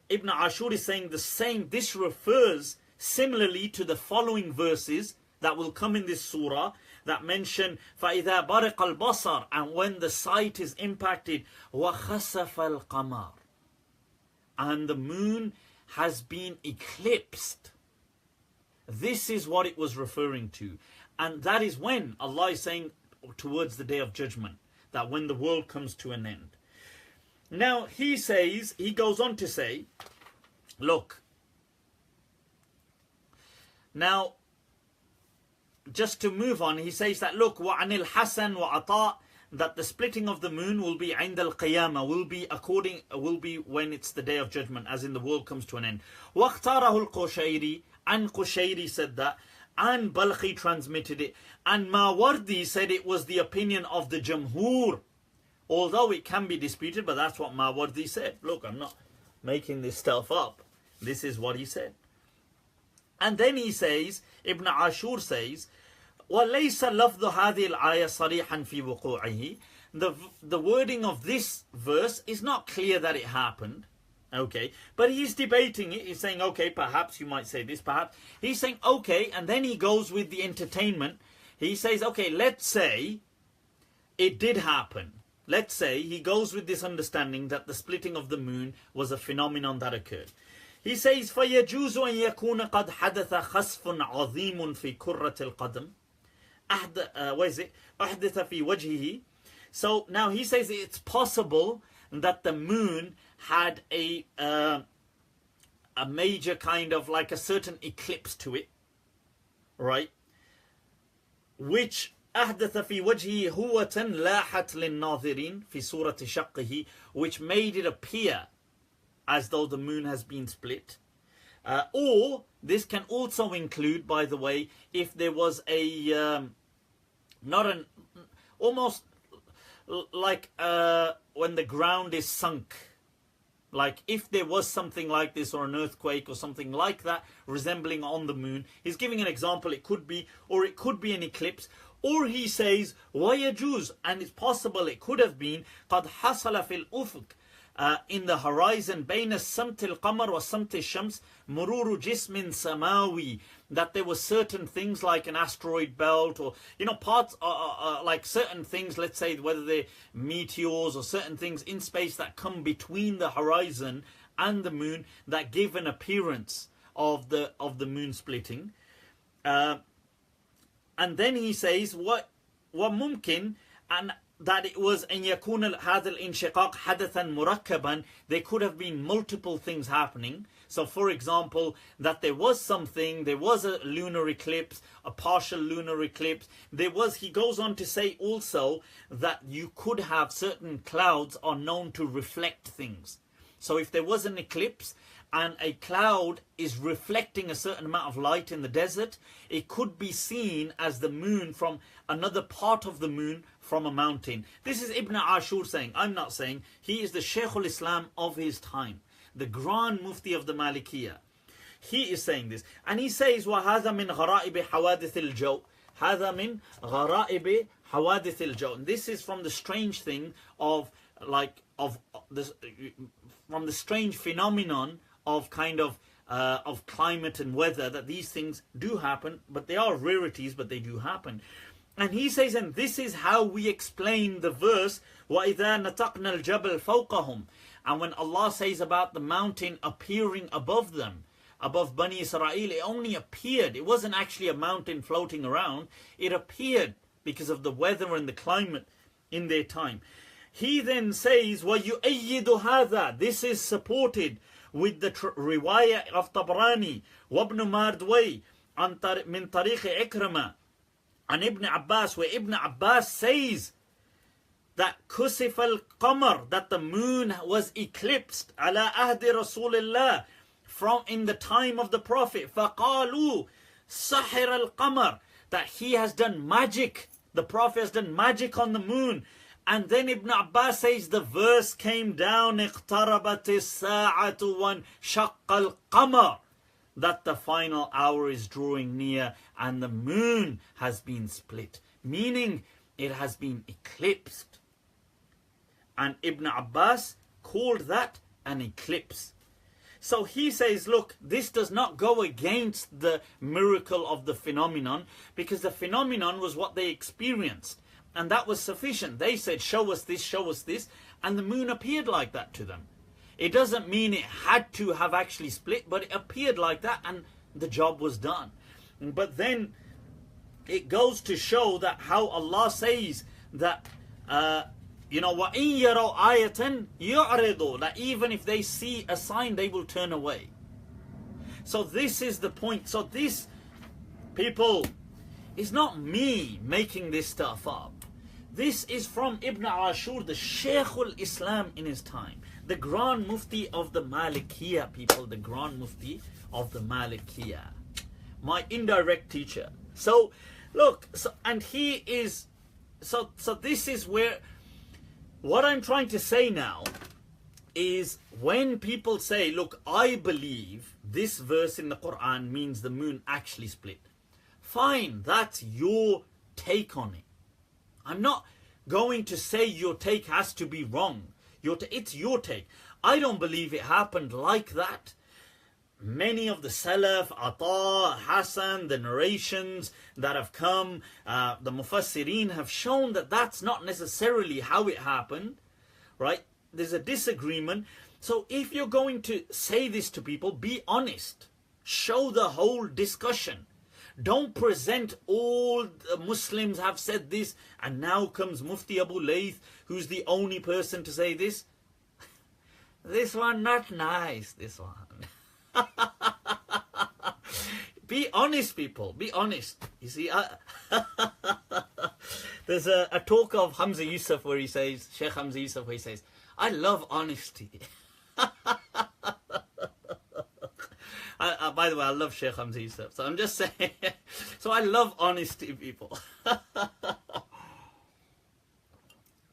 Ibn Ashur is saying the same. This refers similarly to the following verses that will come in this surah that mention فَإِذَا بَرِقَ الْبَصَرِ, and when the sight is impacted, وَخَسَفَ الْقَمَرِ, and the moon has been eclipsed. This is what it was referring to. And that is when Allah is saying towards the day of judgment, that when the world comes to an end. Now he says, he goes on to say, look, now just to move on, he says that, look, وَعَنِ الْحَسَنِ وَعَطَاء, that the splitting of the moon will be عند القيامة, will be when it's the day of judgment, as in the world comes to an end. وَاخْتَارَهُ الْقُشَيْرِ, and Qushayri said that, and Balkhi transmitted it, and Mawardi said it was the opinion of the Jamhur, although it can be disputed, but that's what Mawardi said. Look, I'm not making this stuff up. This is what he said. And then he says, Ibn Ashur says, وَلَيْسَ لَفْظُ هَذِهِ الْآيَةِ صَرِيحًا فِي وُقُوعِهِ. The wording of this verse is not clear that it happened. Okay, but he's debating it. He's saying, okay, perhaps you might say this, perhaps. He's saying, okay, and then he goes with the entertainment. He says, okay, let's say it did happen. Let's say he goes with this understanding that the splitting of the moon was a phenomenon that occurred. He says, فَيَجُوزُ أَن يَكُونَ قَدْ حَدَثَ خَسْفٌ عَظِيمٌ فِي كُرَّةِ الْقَدَمِ. أحدث في وجهه. So now he says it's possible that the moon had a major kind of like a certain eclipse to it, right? Which أحدث في وجهه هوة لاحت للناظرين في سورة شقه, which made it appear as though the moon has been split. Or this can also include, by the way, if there was a almost like when the ground is sunk, like if there was something like this, or an earthquake or something like that resembling on the moon. He's giving an example. It could be, or it could be an eclipse. Or he says وَيَجُوز, and it's possible it could have been قَدْ حَصَلَ فِي الْأُفُقِ, in the horizon بين السمت القمر وسمت الشمس مرور جسم سماوي, that there were certain things like an asteroid belt, or parts like certain things, let's say whether they're meteors or certain things in space that come between the horizon and the moon, that give an appearance of the moon splitting. And then he says what mumkin, and that it was أن يكون هذا الانشقاق حدثا مركبا, there could have been multiple things happening. So for example, that there was a lunar eclipse, a partial lunar eclipse. He goes on to say also that you could have certain clouds are known to reflect things. So if there was an eclipse and a cloud is reflecting a certain amount of light in the desert, it could be seen as the moon from another part of the moon from a mountain. This is Ibn Ashur saying, I'm not saying. He is the Shaykh al-Islam of his time, the Grand Mufti of the Malikiyah. He is saying this. And he says, وَهَذَا مِنْ غَرَائِبِ حَوَادِثِ الْجَوْءِ. هَذَا مِنْ غَرَائِبِ حَوَادِثِ الْجَوْءِ. And this is from the strange thing from the strange phenomenon of kind of climate and weather, that these things do happen, but they are rarities, but they do happen. And he says, and this is how we explain the verse, وَإِذَا نَتَقْنَا الْجَبَلْ فَوْقَهُمْ. And when Allah says about the mountain appearing above them, above Bani Israel, it only appeared. It wasn't actually a mountain floating around. It appeared because of the weather and the climate in their time. He then says, وَيُؤَيِّدُ هَذَا. This is supported with the riwayah of Tabrani, وَابْنُ مَارْدْوَيْ مِنْ طَرِيقِ إِكْرَمَةِ, and Ibn Abbas, where Ibn Abbas says that كُسِفَ الْقَمَرِ, that the moon was eclipsed, عَلَى أَهْدِ رَسُولِ اللَّهِ, from in the time of the Prophet. فَقَالُوا سَحِرَ الْقَمَرِ, that he has done magic. The Prophet has done magic on the moon. And then Ibn Abbas says the verse came down, اقتربت الساعة وانشق القمر, that the final hour is drawing near and the moon has been split, meaning it has been eclipsed. And Ibn Abbas called that an eclipse. So he says, look, this does not go against the miracle of the phenomenon, because the phenomenon was what they experienced. And that was sufficient. They said, show us this, and the moon appeared like that to them. It doesn't mean it had to have actually split, but it appeared like that and the job was done. But then it goes to show that how Allah says that, وَإِن يَرَوْا آيَةً يُعْرِضُوا, that even if they see a sign, they will turn away. So this is the point. So this, people, is not me making this stuff up. This is from Ibn Ashur, the Sheikh al-Islam in his time. The Grand Mufti of the Malikiyah, people. The Grand Mufti of the Malikiyah. My indirect teacher. So, look, and he is... So this is where... What I'm trying to say now is when people say, look, I believe this verse in the Quran means the moon actually split. Fine, that's your take on it. I'm not going to say your take has to be wrong. It's your take. I don't believe it happened like that. Many of the Salaf, Ata, Hassan, the narrations that have come, the Mufassirin have shown that that's not necessarily how it happened, right? There's a disagreement. So if you're going to say this to people, be honest. Show the whole discussion. Don't present all the Muslims have said this and now comes Mufti Abu Layth, who's the only person to say this. This one not nice, this one. Be honest, people. Be honest. You see, there's a talk of Hamza Yusuf where he says, Sheikh Hamza Yusuf, where he says, I love honesty. By the way, I love Sheikh Hamza Yusuf. So I'm just saying, so I love honesty, people.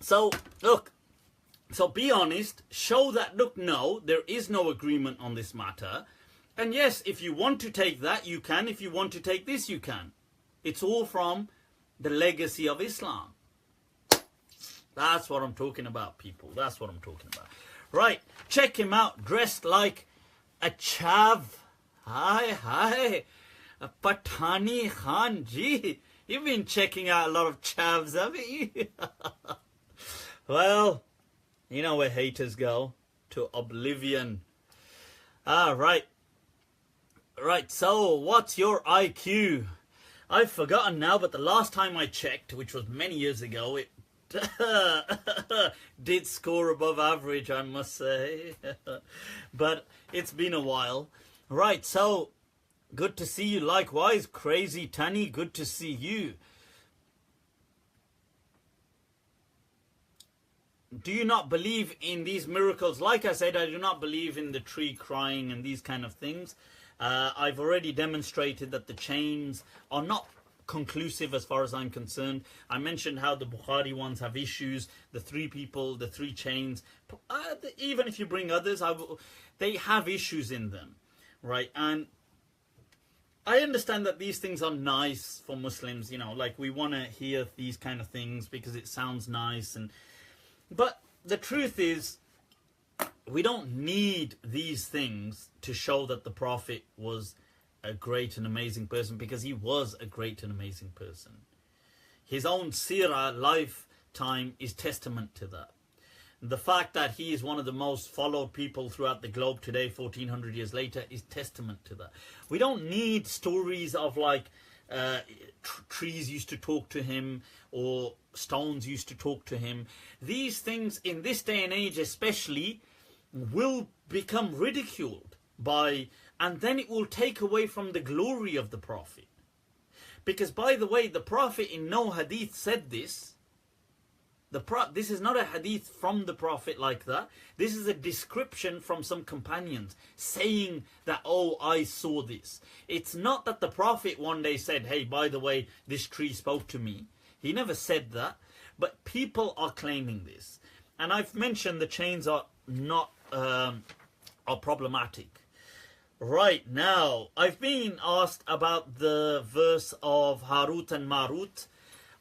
So, look. So be honest, show that, look, no, there is no agreement on this matter. And yes, if you want to take that, you can. If you want to take this, you can. It's all from the legacy of Islam. That's what I'm talking about, people. That's what I'm talking about. Right, check him out, dressed like a chav. Hi. A Patani Khan ji. You've been checking out a lot of chavs, haven't you? Well... You know where haters go? To oblivion. Right, so what's your IQ? I've forgotten now, but the last time I checked, which was many years ago, it did score above average, I must say. But it's been a while. Right, so good to see you likewise. Crazy Tani, good to see you. Do you not believe in these miracles? Like I said, I do not believe in the tree crying and these kind of things. I've already demonstrated that the chains are not conclusive as far as I'm concerned. I mentioned how the Bukhari ones have issues. The three people, the three chains. Even if you bring others, they have issues in them. Right? And I understand that these things are nice for Muslims. You know, like we want to hear these kind of things because it sounds nice and... But the truth is, we don't need these things to show that the Prophet was a great and amazing person, because he was a great and amazing person. His own seerah, lifetime, is testament to that. The fact that he is one of the most followed people throughout the globe today, 1400 years later, is testament to that. We don't need stories of like trees used to talk to him or stones used to talk to him. These things in this day and age especially will become ridiculed by, and then it will take away from the glory of the Prophet. Because by the way, the Prophet in no hadith said this. This is not a hadith from the Prophet like that. This is a description from some companions saying that, oh, I saw this. It's not that the Prophet one day said, hey, by the way, this tree spoke to me. He never said that. But people are claiming this. And I've mentioned the chains are not are problematic. Right, now, I've been asked about the verse of Harut and Marut.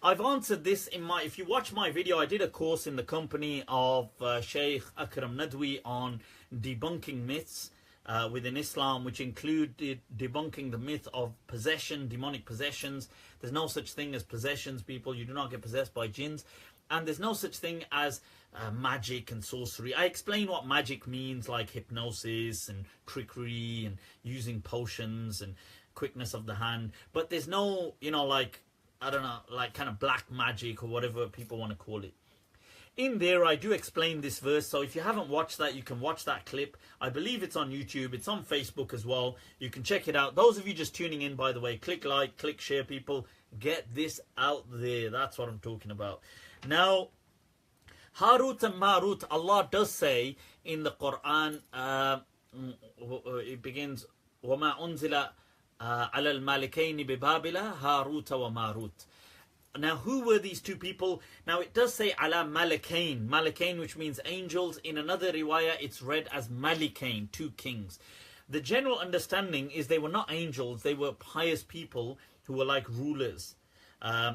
I've answered this in my, if you watch my video, I did a course in the company of Sheikh Akram Nadwi on debunking myths within Islam, which included debunking the myth of possession, demonic possessions. There's no such thing as possessions, people. You do not get possessed by jinns. And there's no such thing as magic and sorcery. I explain what magic means, like hypnosis and trickery and using potions and quickness of the hand. But there's no, you know, like, I don't know, like kind of black magic or whatever people want to call it. In there, I do explain this verse. So if you haven't watched that, you can watch that clip. I believe it's on YouTube. It's on Facebook as well. You can check it out. Those of you just tuning in, by the way, click like, click share, people. Get this out there. That's what I'm talking about. Now, Harut and Marut, Allah does say in the Quran, it begins, وَمَا أُنزِلَ عَلَى الْمَالِكَيْنِ بِبَابِلَ هَارُوتَ وَمَارُوتَ. Now, who were these two people? Now, it does say ala malikain. Malikain, which means angels. In another riwayah, it's read as malikain, two kings. The general understanding is they were not angels. They were pious people who were like rulers.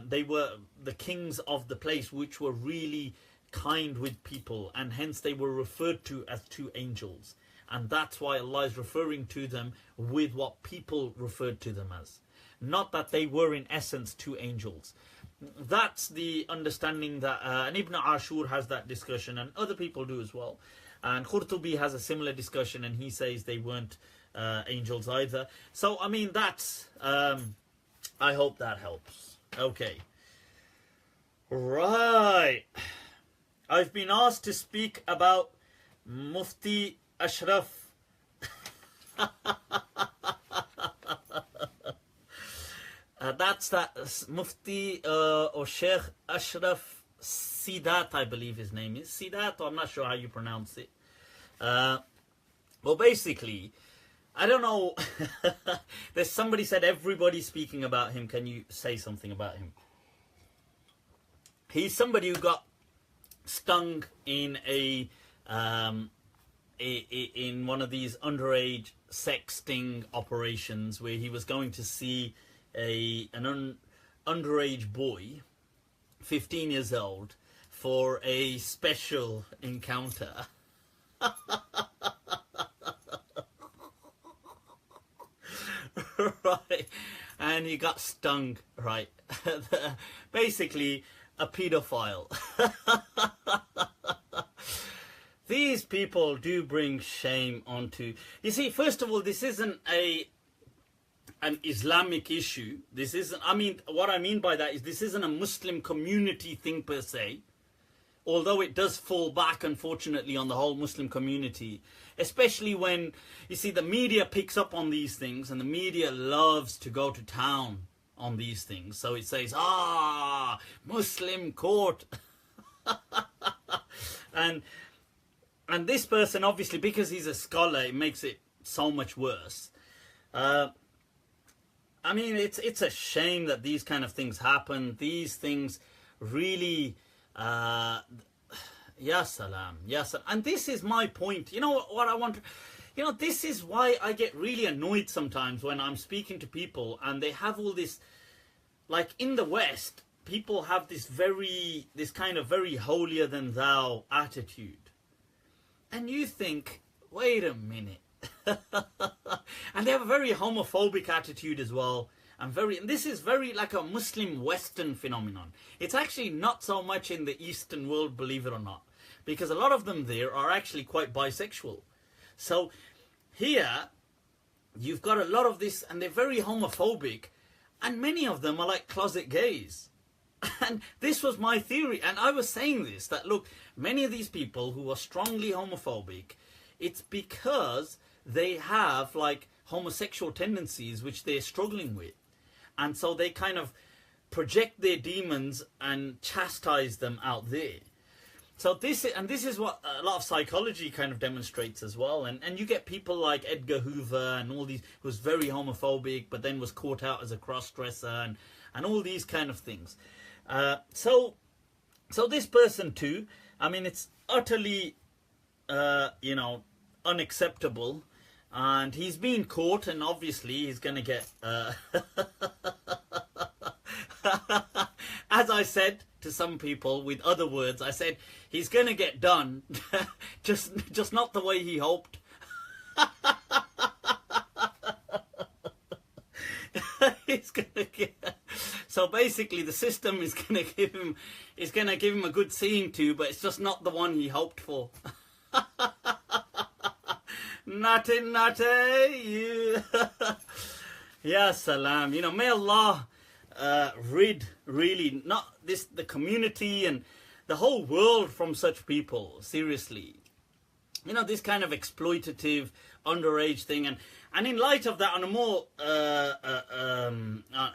They were the kings of the place, which were really kind with people. And hence, they were referred to as two angels. And that's why Allah is referring to them with what people referred to them as. Not that they were in essence two angels. That's the understanding that, and Ibn Ashur has that discussion, and other people do as well. And Qurtubi has a similar discussion, and he says they weren't angels either. So, I mean, that's, I hope that helps. Okay. Right. I've been asked to speak about Mufti Ashraf. That's that Mufti or Sheikh Ashraf Sidat, I believe his name is. Sidat, I'm not sure how you pronounce it. Well, basically, I don't know. There's somebody said everybody's speaking about him. Can you say something about him? He's somebody who got stung in in one of these underage sexting operations where he was going to see an underage boy, 15 years old, for a special encounter. Right, and he got stung, right? Basically, a pedophile. These people do bring shame onto... You see, first of all, this isn't an Islamic issue. This isn't... I mean, what I mean by that is this isn't a Muslim community thing per se. Although it does fall back, unfortunately, on the whole Muslim community. Especially when, you see, the media picks up on these things. And the media loves to go to town on these things. So it says, Muslim court. And this person, obviously, because he's a scholar, it makes it so much worse. I mean, it's a shame that these kind of things happen. These things really, ya salam, ya salam. And this is my point. You know what I want? You know, this is why I get really annoyed sometimes when I'm speaking to people and they have all this, like in the West, people have this kind of very holier than thou attitude. And you think, wait a minute. And they have a very homophobic attitude as well. And this is very like a Muslim Western phenomenon. It's actually not so much in the Eastern world, believe it or not. Because a lot of them there are actually quite bisexual. So here, you've got a lot of this, and they're very homophobic. And many of them are like closet gays. And this was my theory. And I was saying this, that look, many of these people who are strongly homophobic, it's because they have like homosexual tendencies which they're struggling with. And so they kind of project their demons and chastise them out there. So this is what a lot of psychology kind of demonstrates as well. And you get people like Edgar Hoover and all these, who was very homophobic, but then was caught out as a cross-dresser and all these kind of things. So this person too, I mean, it's utterly, unacceptable. And he's been caught, and obviously he's going to get... as I said to some people with other words, I said, he's going to get done, just not the way he hoped. He's going to get... So basically the system is going to give him a good seeing to, but it's just not the one he hoped for. Naughty, you. Ya salam. May Allah rid really the community and the whole world from such people. Seriously, this kind of exploitative underage thing, and in light of that, on a more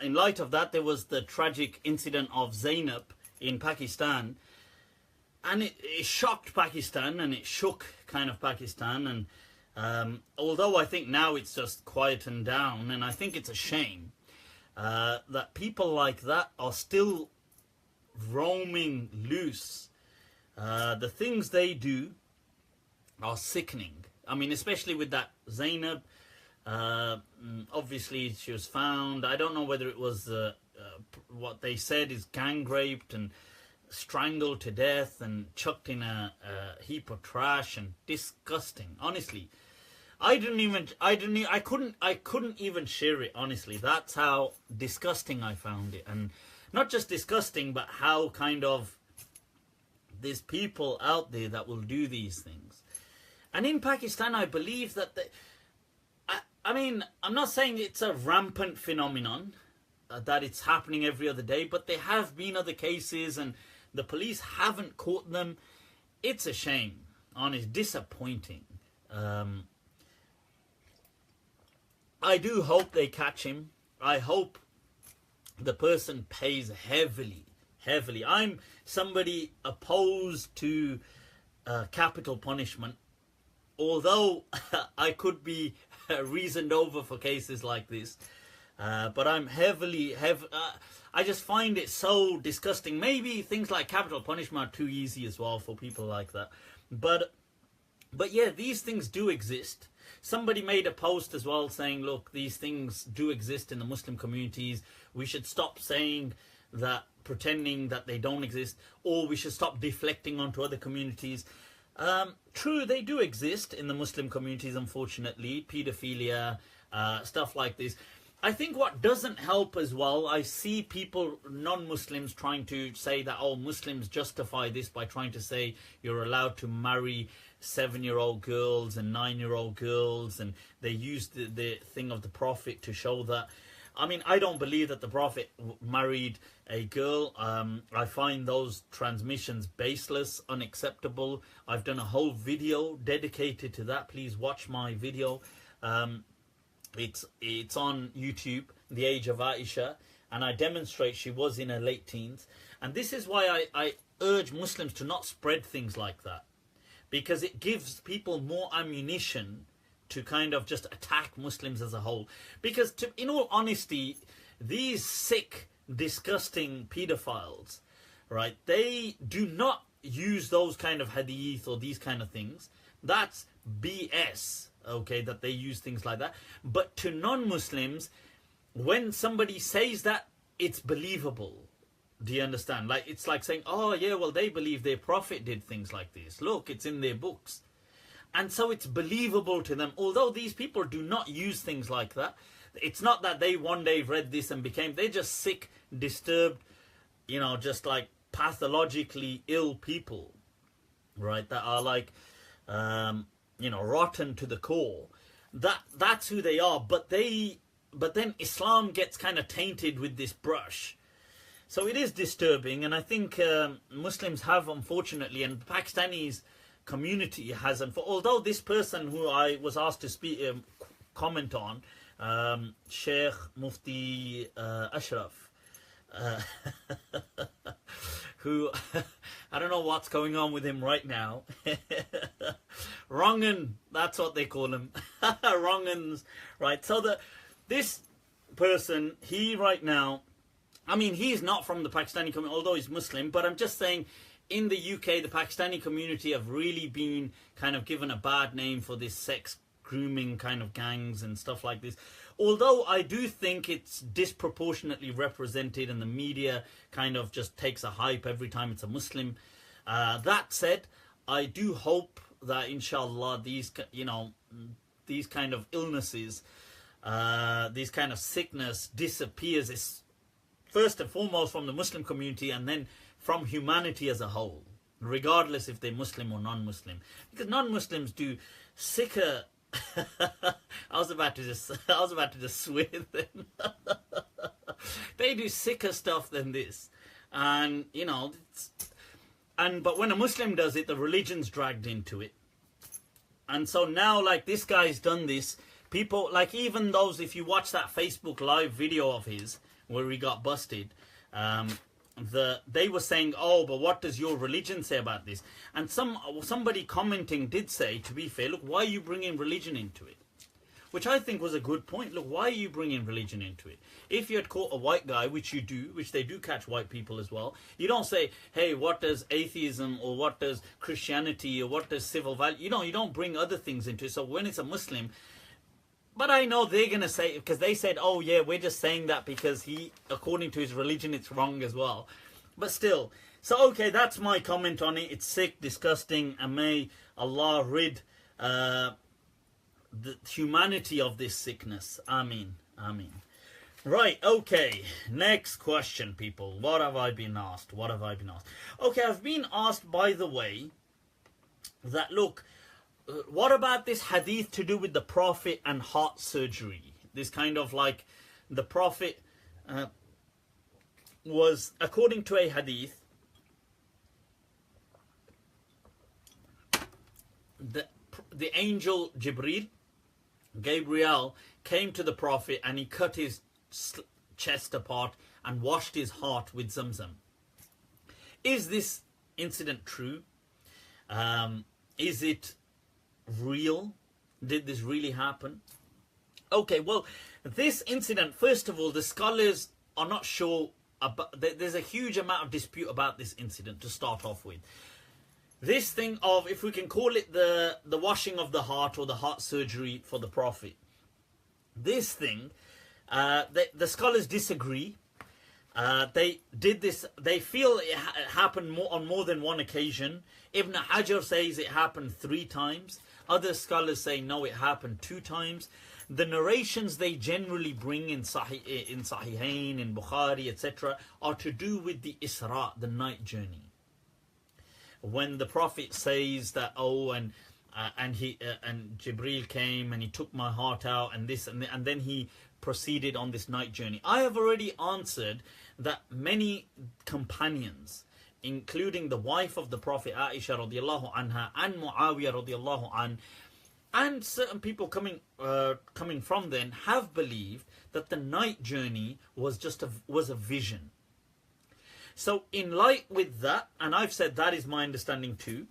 in light of that, there was the tragic incident of Zainab in Pakistan, and it shocked Pakistan and it shook kind of Pakistan. And although I think now it's just quietened down, and I think it's a shame that people like that are still roaming loose. The things they do are sickening. I mean, especially with that Zainab. Obviously, she was found. I don't know whether it was what they said is gang raped and strangled to death and chucked in a heap of trash, and disgusting. Honestly, I couldn't even share it. Honestly, that's how disgusting I found it. And not just disgusting, but how kind of there's people out there that will do these things. And in Pakistan, I believe that I mean, I'm not saying it's a rampant phenomenon, that it's happening every other day, but there have been other cases and the police haven't caught them. It's a shame, honestly, disappointing. I do hope they catch him. I hope the person pays heavily. I'm somebody opposed to capital punishment, although I could be reasoned over for cases like this. But I'm heavily I just find it so disgusting. Maybe things like capital punishment are too easy as well for people like that. But yeah, these things do exist. Somebody made a post as well saying, look, these things do exist in the Muslim communities. We should stop saying that, pretending that they don't exist, or we should stop deflecting onto other communities. True, they do exist in the Muslim communities, unfortunately. Pedophilia, stuff like this. I think what doesn't help as well, I see people, non-Muslims, trying to say that, oh, Muslims justify this by trying to say you're allowed to marry 7-year-old girls and 9-year-old girls, and they use the thing of the Prophet to show that. I mean, I don't believe that the Prophet married a girl. I find those transmissions baseless, unacceptable. I've done a whole video dedicated to that. Please watch my video. It's on YouTube, The Age of Aisha, and I demonstrate she was in her late teens. And this is why I urge Muslims to not spread things like that, because it gives people more ammunition to kind of just attack Muslims as a whole. Because in all honesty, these sick, disgusting pedophiles, right, they do not use those kind of hadith or these kind of things. That's BS, okay, that they use things like that. But to non-Muslims, when somebody says that, it's believable. Do you understand? Like, it's like saying, oh yeah, well, they believe their Prophet did things like this. Look, it's in their books. And so it's believable to them. Although these people do not use things like that. It's not that they one day read this and they're just sick, disturbed, just like pathologically ill people, right? That are like, rotten to the core. That's who they are. But then Islam gets kind of tainted with this brush. So it is disturbing. And I think Muslims have, unfortunately, and the Pakistanis community hasn't. Although this person who I was asked to speak, comment on, Sheikh Mufti Ashraf uh, who, I don't know what's going on with him right now. Wrong'un, that's what they call him. Wrong'uns, right? So this person, he right now, I mean, he's not from the Pakistani community, although he's Muslim, but I'm just saying, in the UK, the Pakistani community have really been kind of given a bad name for this sex grooming kind of gangs and stuff like this. Although I do think it's disproportionately represented and the media kind of just takes a hype every time it's a Muslim. That said, I do hope that inshallah these, you know, these kind of illnesses, these kind of sickness disappears. It's first and foremost from the Muslim community and then from humanity as a whole, regardless if they're Muslim or non-Muslim. Because non-Muslims do sicker I was about to just swear then. They do sicker stuff than this. And you know, but when a Muslim does it, the religion's dragged into it. And so now, like, this guy's done this, people, like, even those, if you watch that Facebook live video of his where he got busted, they were saying, oh, but what does your religion say about this? And somebody commenting did say, to be fair, look, why are you bringing religion into it? Which I think was a good point. Look, why are you bringing religion into it? If you had caught a white guy, which you do, which they do catch white people as well, you don't say, hey, what does atheism or what does Christianity or what does civil value, you don't bring other things into it. So when it's a Muslim, but I know they're going to say, because they said, oh yeah, we're just saying that because according to his religion, it's wrong as well. But still, so okay, that's my comment on it. It's sick, disgusting, and may Allah rid the humanity of this sickness. Ameen, ameen. Right, okay, next question, people. What have I been asked? Okay, I've been asked, by the way, that look, what about this hadith to do with the Prophet and heart surgery? This kind of like, the Prophet was, according to a hadith, the angel Jibreel, Gabriel, came to the Prophet and he cut his chest apart and washed his heart with Zamzam. Is this incident true? Is it real? Did this really happen? Okay, well, this incident, first of all, the scholars are not sure about, there's a huge amount of dispute about this incident to start off with. This thing of, if we can call it the washing of the heart or the heart surgery for the Prophet, this thing, the scholars disagree. They did this, they feel it happened on more than one occasion. Ibn Hajar says it happened 3 times. Other scholars say no, it happened 2 times. The narrations they generally bring in Sahihain, in Bukhari, etc., are to do with the Isra, the night journey. When the Prophet says that, oh, and Jibreel came and he took my heart out and this and then he proceeded on this night journey. I have already answered that many companions, including the wife of the Prophet Aisha radiallahu anha and Muawiyah radiallahu an, and certain people coming from then, have believed that the night journey was a vision. So in light with that, and I've said that is my understanding too,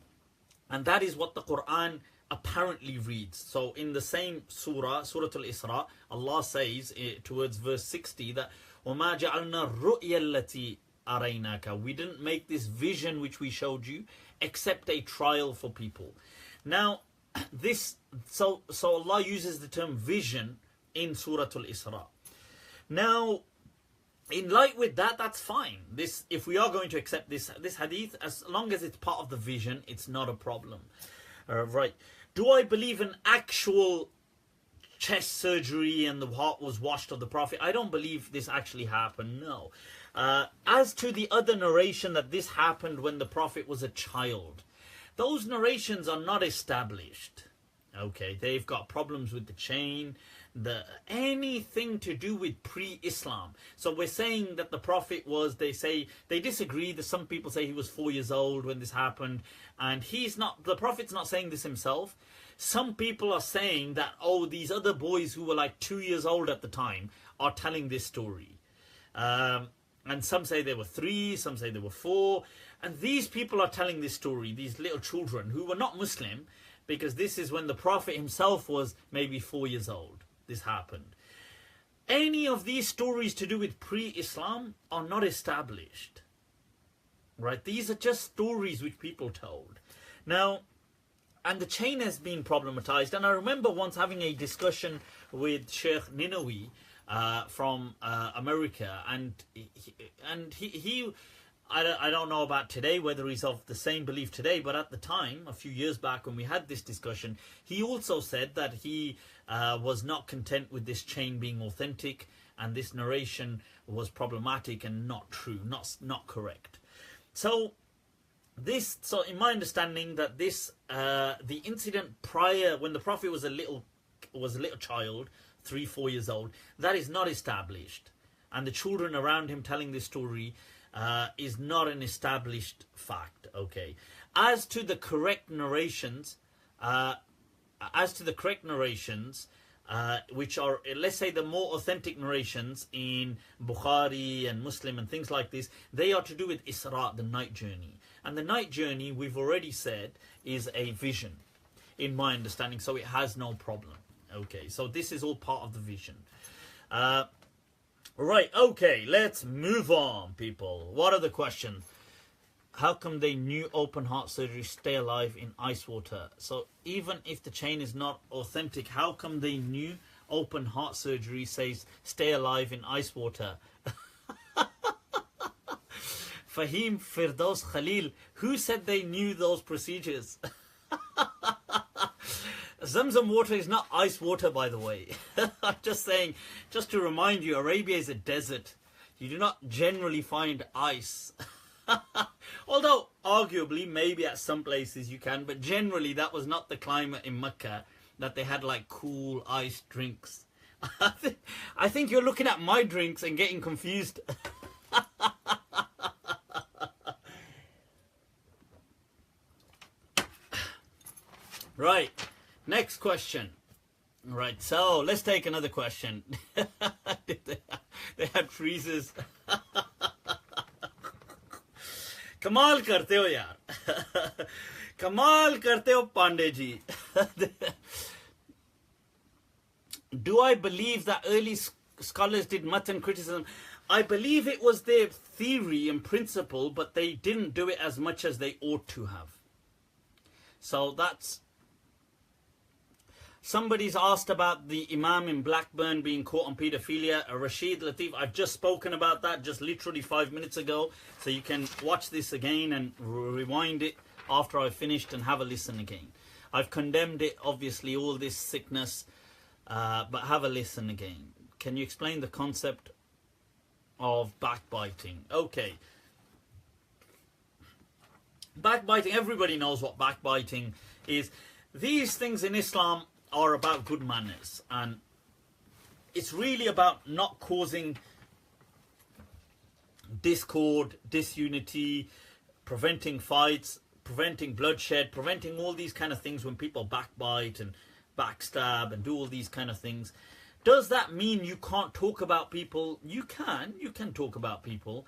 and that is what the Quran apparently reads. So in the same surah, Surah Al-Isra, Allah says towards verse 60 that وَمَا جَعَلْنَا الرُّؤْيَا الَّتِي أَرَيْنَاكَ, we didn't make this vision which we showed you except a trial for people. Now this, so Allah uses the term vision in Surah Al-Isra. Now in light with that, that's fine. This, if we are going to accept this hadith, as long as it's part of the vision, it's not a problem. Right. Do I believe in actual chest surgery and the heart was washed of the Prophet? I don't believe this actually happened, no. As to the other narration that this happened when the Prophet was a child, those narrations are not established. Okay, they've got problems with the chain, anything to do with pre-Islam. So we're saying that the Prophet was, they disagree. That some people say he was 4 years old when this happened, and the Prophet's not saying this himself. Some people are saying that, oh, these other boys who were like 2 years old at the time are telling this story. And some say there were 3, some say there were 4. And these people are telling this story, these little children who were not Muslim, because this is when the Prophet himself was maybe 4 years old. This happened. Any of these stories to do with pre-Islam are not established. Right? These are just stories which people told. Now, and the chain has been problematized. And I remember once having a discussion with Sheikh Ninawi from America, and he I don't know about today, whether he's of the same belief today, but at the time, a few years back when we had this discussion, he also said that he was not content with this chain being authentic, and this narration was problematic and not true, not correct. So in my understanding, that this the incident prior, when the Prophet was a little child, 3-4 years old, that is not established, and the children around him telling this story is not an established fact. Okay, as to the correct narrations, which are, let's say, the more authentic narrations in Bukhari and Muslim and things like this, they are to do with Isra, the night journey. And the night journey, we've already said, is a vision, in my understanding, so it has no problem. Okay, so this is all part of the vision. Right, okay, let's move on, people. What are the questions? How come they knew open heart surgery stay alive in ice water? So even if the chain is not authentic, how come they knew open heart surgery says stay alive in ice water? Fahim Firdaus Khalil, who said they knew those procedures? Zamzam water is not ice water, by the way. I'm just saying, just to remind you, Arabia is a desert. You do not generally find ice. Although, arguably, maybe at some places you can, but generally that was not the climate in Mecca, that they had like cool ice drinks. I think you're looking at my drinks and getting confused. Right, next question. Right, so let's take another question. They had freezers. कमाल करते हो यार. कमाल करते हो Pandey ji. Do I believe that early scholars did matn criticism? I believe it was their theory and principle, but they didn't do it as much as they ought to have. So that's... Somebody's asked about the Imam in Blackburn being caught on paedophilia. Rashid Latif, I've just spoken about that just literally 5 minutes ago. So you can watch this again and rewind it after I've finished and have a listen again. I've condemned it, obviously, all this sickness, but have a listen again. Can you explain the concept of backbiting? Okay. Backbiting, everybody knows what backbiting is. These things in Islam are about good manners, and it's really about not causing discord, disunity, preventing fights, preventing bloodshed, preventing all these kind of things when people backbite and backstab and do all these kind of things. Does that mean you can't talk about people? You can talk about people.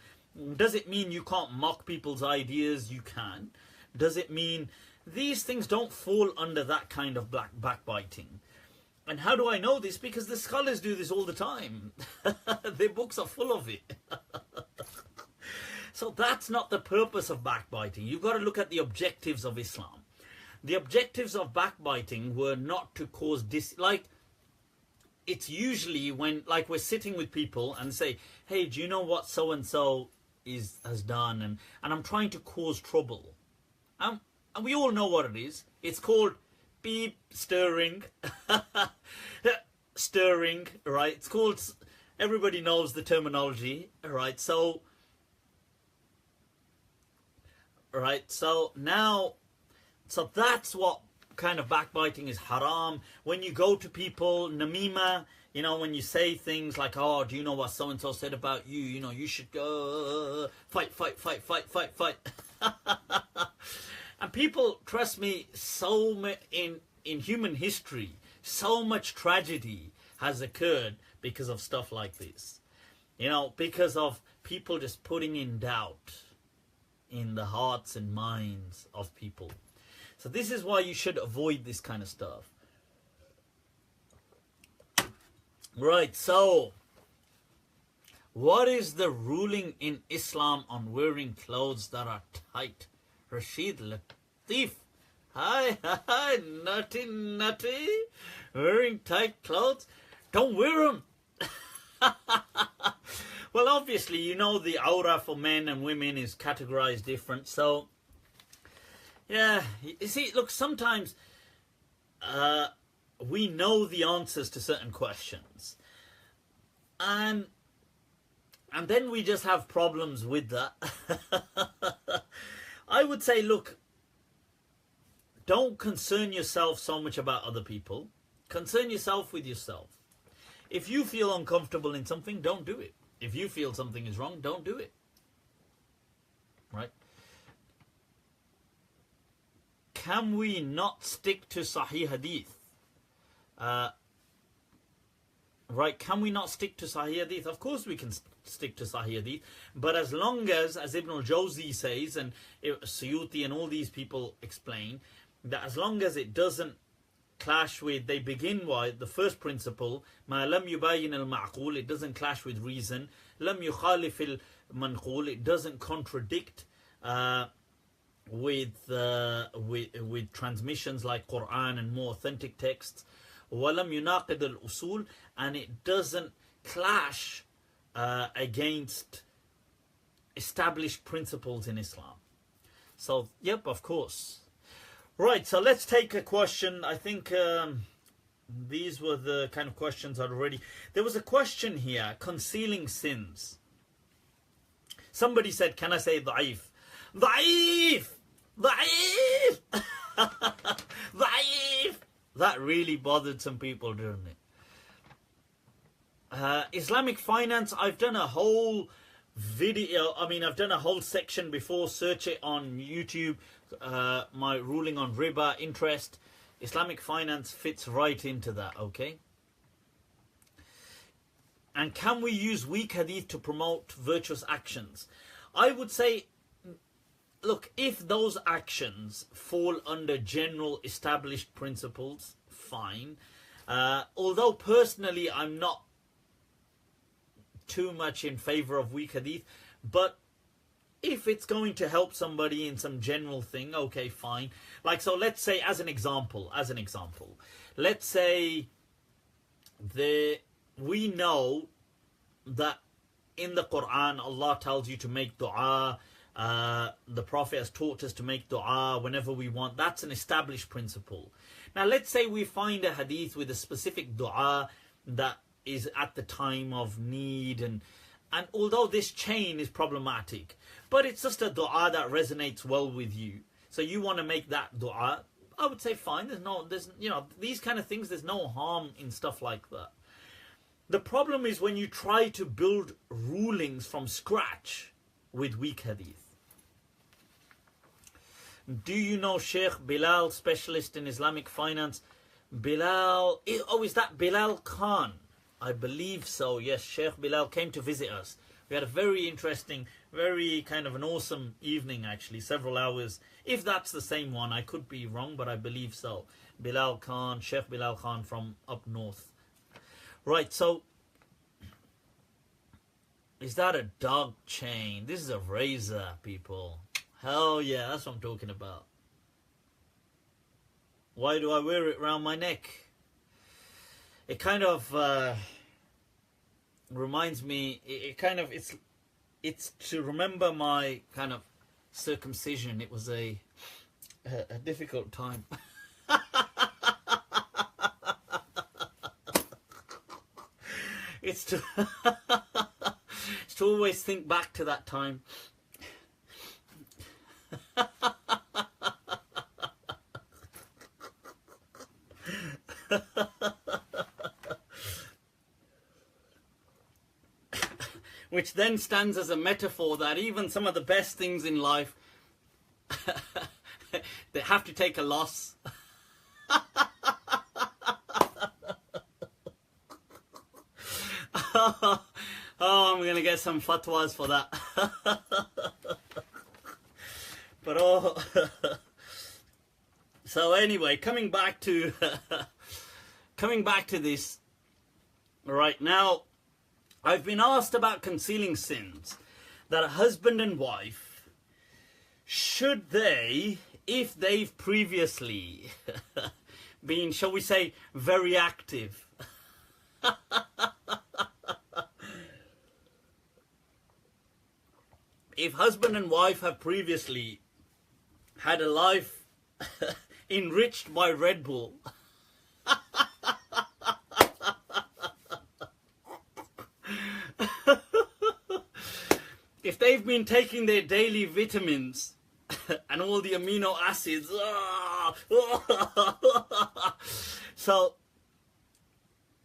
Does it mean you can't mock people's ideas? You can. Does it mean... These things don't fall under that kind of backbiting. And how do I know this? Because the scholars do this all the time. Their books are full of it. So that's not the purpose of backbiting. You've got to look at the objectives of Islam. The objectives of backbiting were not to cause like, it's usually when, like, we're sitting with people and say, hey, do you know what so-and-so has done? And I'm trying to cause trouble. And we all know what it is. It's called beep, stirring. Stirring, right? It's called... Everybody knows the terminology, right? So... Right, so now... So that's what kind of backbiting is haram. When you go to people, namima, you know, when you say things like, oh, do you know what so-and-so said about you? You know, you should go... Fight. And people, trust me, in human history, so much tragedy has occurred because of stuff like this. You know, because of people just putting in doubt in the hearts and minds of people. So this is why you should avoid this kind of stuff. Right, so what is the ruling in Islam on wearing clothes that are tight? Rashid Latif. Hi, nutty. Wearing tight clothes? Don't wear them. Well, obviously, you know the aura for men and women is categorized different. So, yeah, you see, look, sometimes we know the answers to certain questions. And then we just have problems with that. I would say, look, don't concern yourself so much about other people. Concern yourself with yourself. If you feel uncomfortable in something, don't do it. If you feel something is wrong, don't do it. Right? Can we not stick to Sahih Hadith? Right, can we not stick to Sahih Hadith? Of course we can stick to Sahih Hadith. But as long as Ibn al-Jawzi says, and Suyuti and all these people explain, that as long as it doesn't clash with, they begin with the first principle, ma lam yubayin al-ma'qul, it doesn't clash with reason, lam yukhalif al-manqul, it doesn't contradict with transmissions like Quran and more authentic texts, walam yunaqid al-usul, and it doesn't clash against established principles in Islam. So, yep, of course. Right, so let's take a question. I think these were the kind of questions I'd already... There was a question here, concealing sins. Somebody said, can I say da'if? Da'if! Da'if! Da'if! That really bothered some people, didn't it? Islamic finance, I've done a whole video, I've done a whole section before. Search it on YouTube. My ruling on riba, interest. Islamic finance fits right into that, okay? And can we use weak hadith to promote virtuous actions? I would say, look, if those actions fall under general established principles, fine. Although personally I'm not too much in favor of weak hadith, but if it's going to help somebody in some general thing, okay, fine. Like, so let's say as an example, let's say we know that in the Quran Allah tells you to make dua, the Prophet has taught us to make dua whenever we want. That's an established principle. Now let's say we find a hadith with a specific dua that is at the time of need, and although this chain is problematic, but it's just a dua that resonates well with you, so you want to make that dua, I would say fine. There's these kind of things, there's no harm in stuff like that. The problem is when you try to build rulings from scratch with weak hadith. Do you know Sheikh Bilal, specialist in Islamic finance? Bilal, is that Bilal Khan? I believe so, yes. Sheikh Bilal came to visit us. We had a very interesting, very kind of an awesome evening, actually, several hours. If that's the same one, I could be wrong, but I believe so. Bilal Khan, Sheikh Bilal Khan from up north. Right, so, is that a dog chain? This is a razor, people. Hell yeah, that's what I'm talking about. Why do I wear it around my neck? It kind of reminds me, it's to remember my kind of circumcision. It was a difficult time. It's to it's to always think back to that time. Which then stands as a metaphor that even some of the best things in life, they have to take a loss. Oh, I'm going to get some fatwas for that. But oh, so anyway, coming back to this right now, I've been asked about concealing sins, that a husband and wife, should they, if they've previously been, shall we say, very active, if husband and wife have previously had a life enriched by Red Bull, if they've been taking their daily vitamins and all the amino acids, so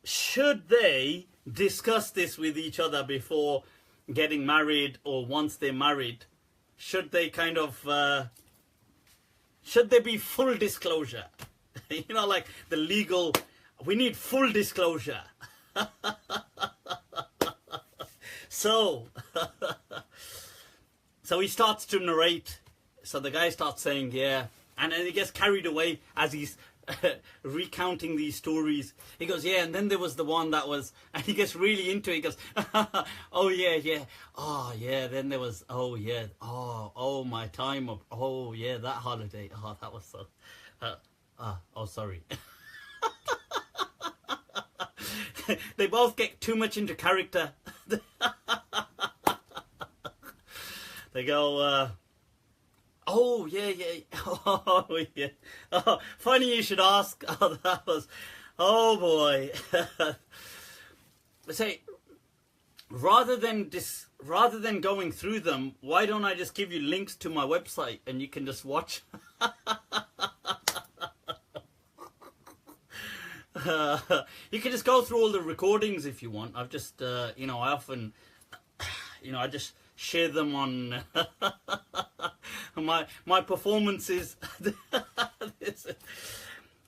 should they discuss this with each other before getting married, or once they're married? Should they kind of, should there be full disclosure? You know, like the legal, we need full disclosure. So he starts to narrate. So the guy starts saying, yeah, and then he gets carried away as he's recounting these stories. He goes, yeah, and then there was the one that was, and he gets really into it. He goes, oh yeah, oh yeah, then there was, oh yeah, oh my time of, oh yeah, that holiday, oh that was so, oh sorry. They both get too much into character. They go, oh yeah, oh yeah. Oh, funny you should ask. Oh, that was, oh boy. Say, rather than going through them, why don't I just give you links to my website and you can just watch? You can just go through all the recordings if you want. I've just, you know, I often, you know, I just share them on my performances.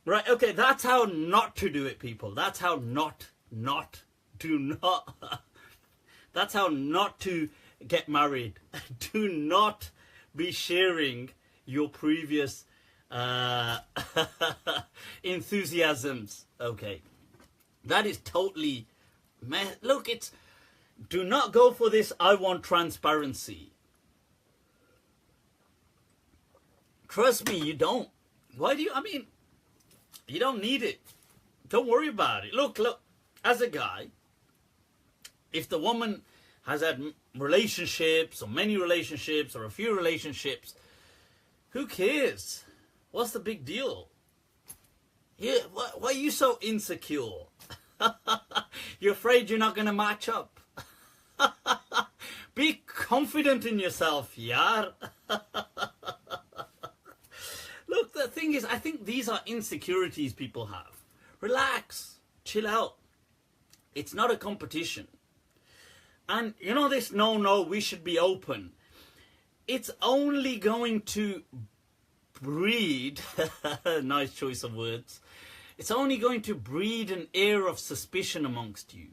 Right, okay, that's how not to do it, people. That's how that's how not to get married. Do not be sharing your previous enthusiasms. Okay, that is totally, man, look, it's, do not go for this, I want transparency. Trust me, you don't. Why do you, I mean, you don't need it. Don't worry about it. Look, as a guy, if the woman has had relationships, or many relationships, or a few relationships, who cares? What's the big deal? Yeah, why are you so insecure? You're afraid you're not going to match up. Be confident in yourself, yaar. Look, the thing is, I think these are insecurities people have. Relax, chill out. It's not a competition. And you know this, no, we should be open. It's only going to breed, nice choice of words, it's only going to breed an air of suspicion amongst you.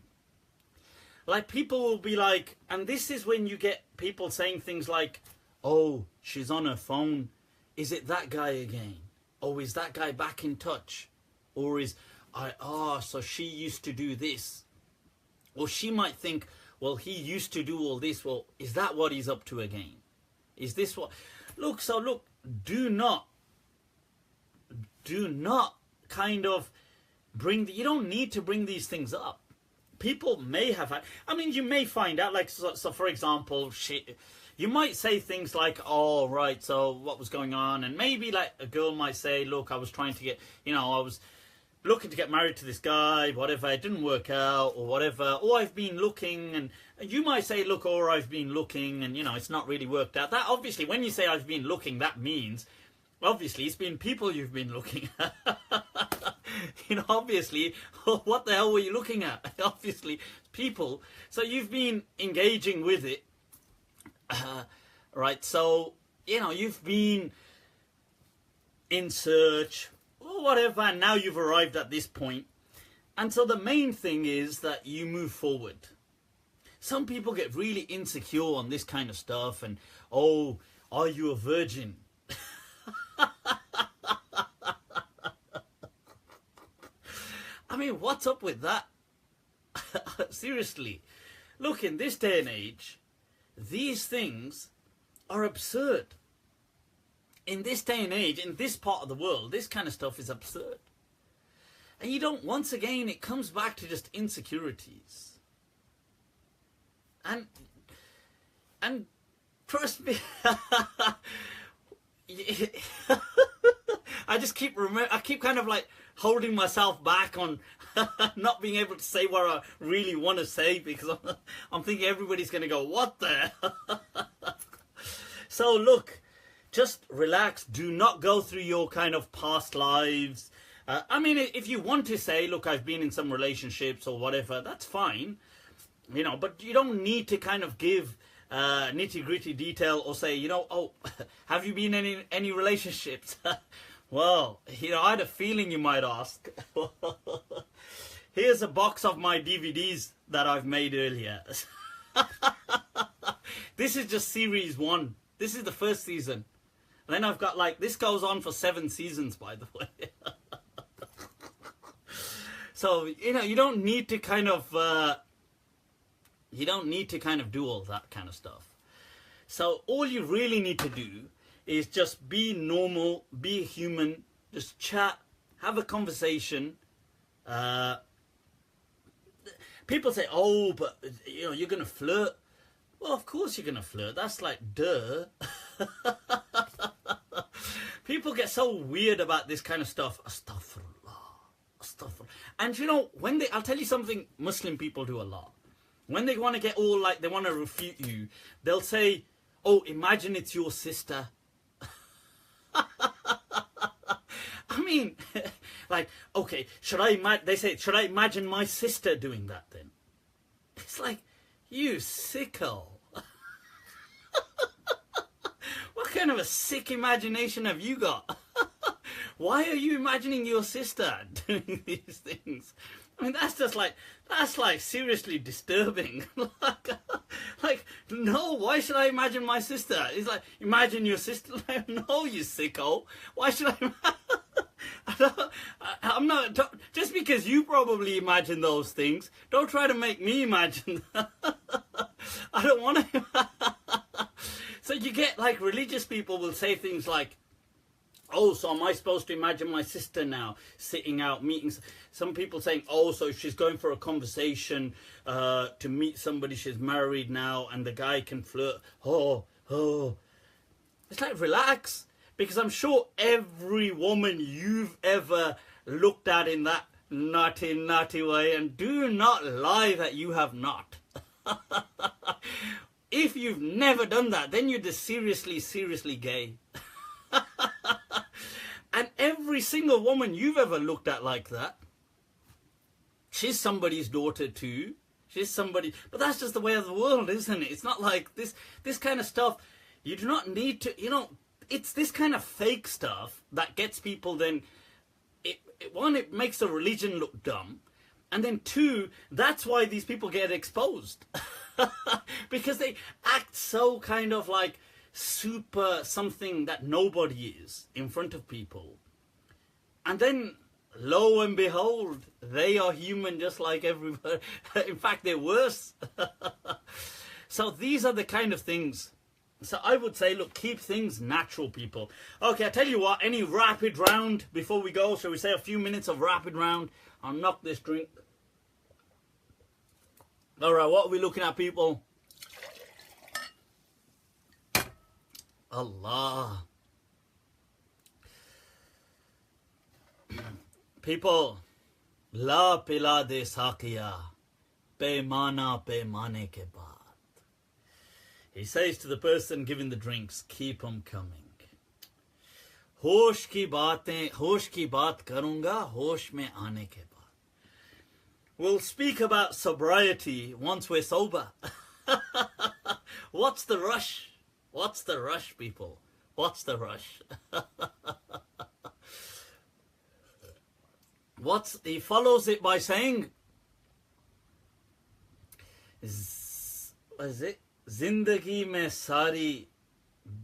Like, people will be like, and this is when you get people saying things like, oh, she's on her phone, is it that guy again? Oh, is that guy back in touch? Or is, so she used to do this. Or she might think, well, he used to do all this, well, is that what he's up to again? Is this what, look, do not kind of bring, you don't need to bring these things up. People may have had, I mean, you may find out, like, so for example, you might say things like, oh, right, so what was going on? And maybe, like, a girl might say, look, I was trying to get, you know, I was looking to get married to this guy, whatever, it didn't work out, or whatever, or I've been looking, and you might say, look, or I've been looking, and, you know, it's not really worked out. That, obviously, when you say I've been looking, that means, obviously, it's been people you've been looking at. You know, obviously, what the hell were you looking at? Obviously, people. So you've been engaging with it, right? So, you know, you've been in search, or whatever, and now you've arrived at this point. And so the main thing is that you move forward. some people get really insecure on this kind of stuff, and oh, are you a virgin? I mean, what's up with that? Seriously. Look, in this day and age, these things are absurd. In this day and age, in this part of the world, this kind of stuff is absurd. And you don't, once again, it comes back to just insecurities. And trust me, I keep kind of like holding myself back on not being able to say what I really want to say, because I'm thinking everybody's going to go, what the? So look, just relax. Do not go through your kind of past lives. I mean, if you want to say, look, I've been in some relationships or whatever, that's fine. You know, but you don't need to kind of give nitty-gritty detail or say, you know, oh, have you been in any relationships? Well, you know, I had a feeling you might ask. Here's a box of my DVDs that I've made earlier. This is just series 1. This is the first season. And then I've got like, this goes on for 7 seasons, by the way. So, you know, you don't need to kind of do all that kind of stuff. So all you really need to do is just be normal, be human, just chat, have a conversation. People say, oh, but you know, you're going to flirt. Well, of course you're going to flirt. That's like, duh. People get so weird about this kind of stuff. Astaghfirullah. And you know, I'll tell you something Muslim people do a lot. When they want to get all like, they want to refute you, they'll say, oh, imagine it's your sister. I mean, like, okay, should I imagine my sister doing that then? It's like, you sicko. What kind of a sick imagination have you got? Why are you imagining your sister doing these things? I mean, that's like seriously disturbing. like, no, why should I imagine my sister? It's like, imagine your sister. Like, no, you sicko. Why should I'm not, just because you probably imagine those things, don't try to make me imagine that. I don't want to. So you get like religious people will say things like, oh, so am I supposed to imagine my sister now sitting out meetings? Some people saying, oh, so she's going for a conversation to meet somebody, she's married now, and the guy can flirt. Oh. It's like, relax. Because I'm sure every woman you've ever looked at in that naughty way, and do not lie that you have not. If you've never done that, then you're just seriously gay. And every single woman you've ever looked at like that, she's somebody's daughter too. She's somebody, but that's just the way of the world, isn't it? It's not like this kind of stuff. You do not need to, you know, it's this kind of fake stuff that gets people then, one, it makes the religion look dumb. And then 2, that's why these people get exposed. Because they act so kind of like super something that nobody is in front of people. And then, lo and behold, they are human just like everybody. In fact, they're worse. So these are the kind of things. So I would say, look, keep things natural, people. Okay, I tell you what, any rapid round before we go? Shall we say a few minutes of rapid round? I'll knock this drink. All right, what are we looking at, people? Allah. People, la pila de saqiya, peimana peimane ke baad. He says to the person giving the drinks, keep them coming. होश की बात करूंगा होश में आने के बाद. We'll speak about sobriety once we're sober. What's the rush? What's the rush, people? What's the rush? He follows it by saying, is it? Zindagi mein sari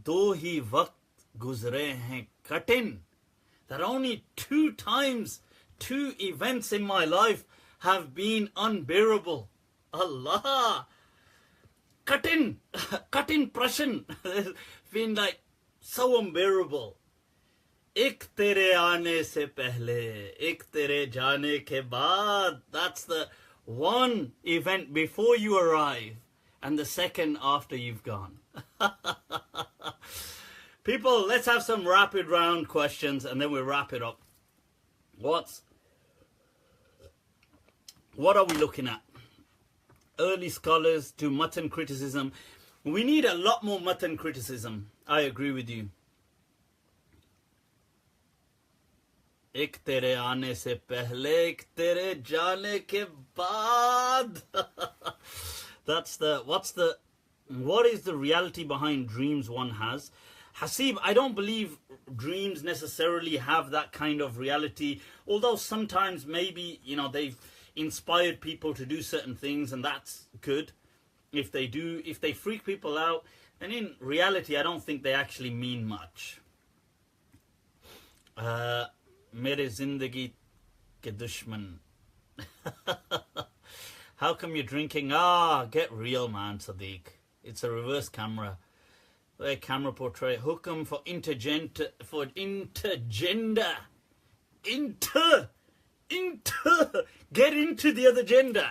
do hi waqt guzre hain katin. That only 2 times, 2 events in my life have been unbearable. Allah! Katin prashan. It's been like so unbearable. Ik tere aane se pehle, ik tere jaane ke baad. That's the one event before you arrive, and the second after you've gone. People, let's have some rapid round questions and then we'll wrap it up. What are we looking at? Early scholars do matn criticism. We need a lot more matn criticism. I agree with you. Ek tere aane se pehle, ek tere jaane ke baad. What is the reality behind dreams one has? Hasib, I don't believe dreams necessarily have that kind of reality, although sometimes maybe, they've inspired people to do certain things, and that's good. If they freak people out, then in reality, I don't think they actually mean much. Mere zindagi ke dushman. How come you're drinking? Get real, man, Sadiq. It's a reverse camera. The camera portrait. Hukam for intergender. Get into the other gender.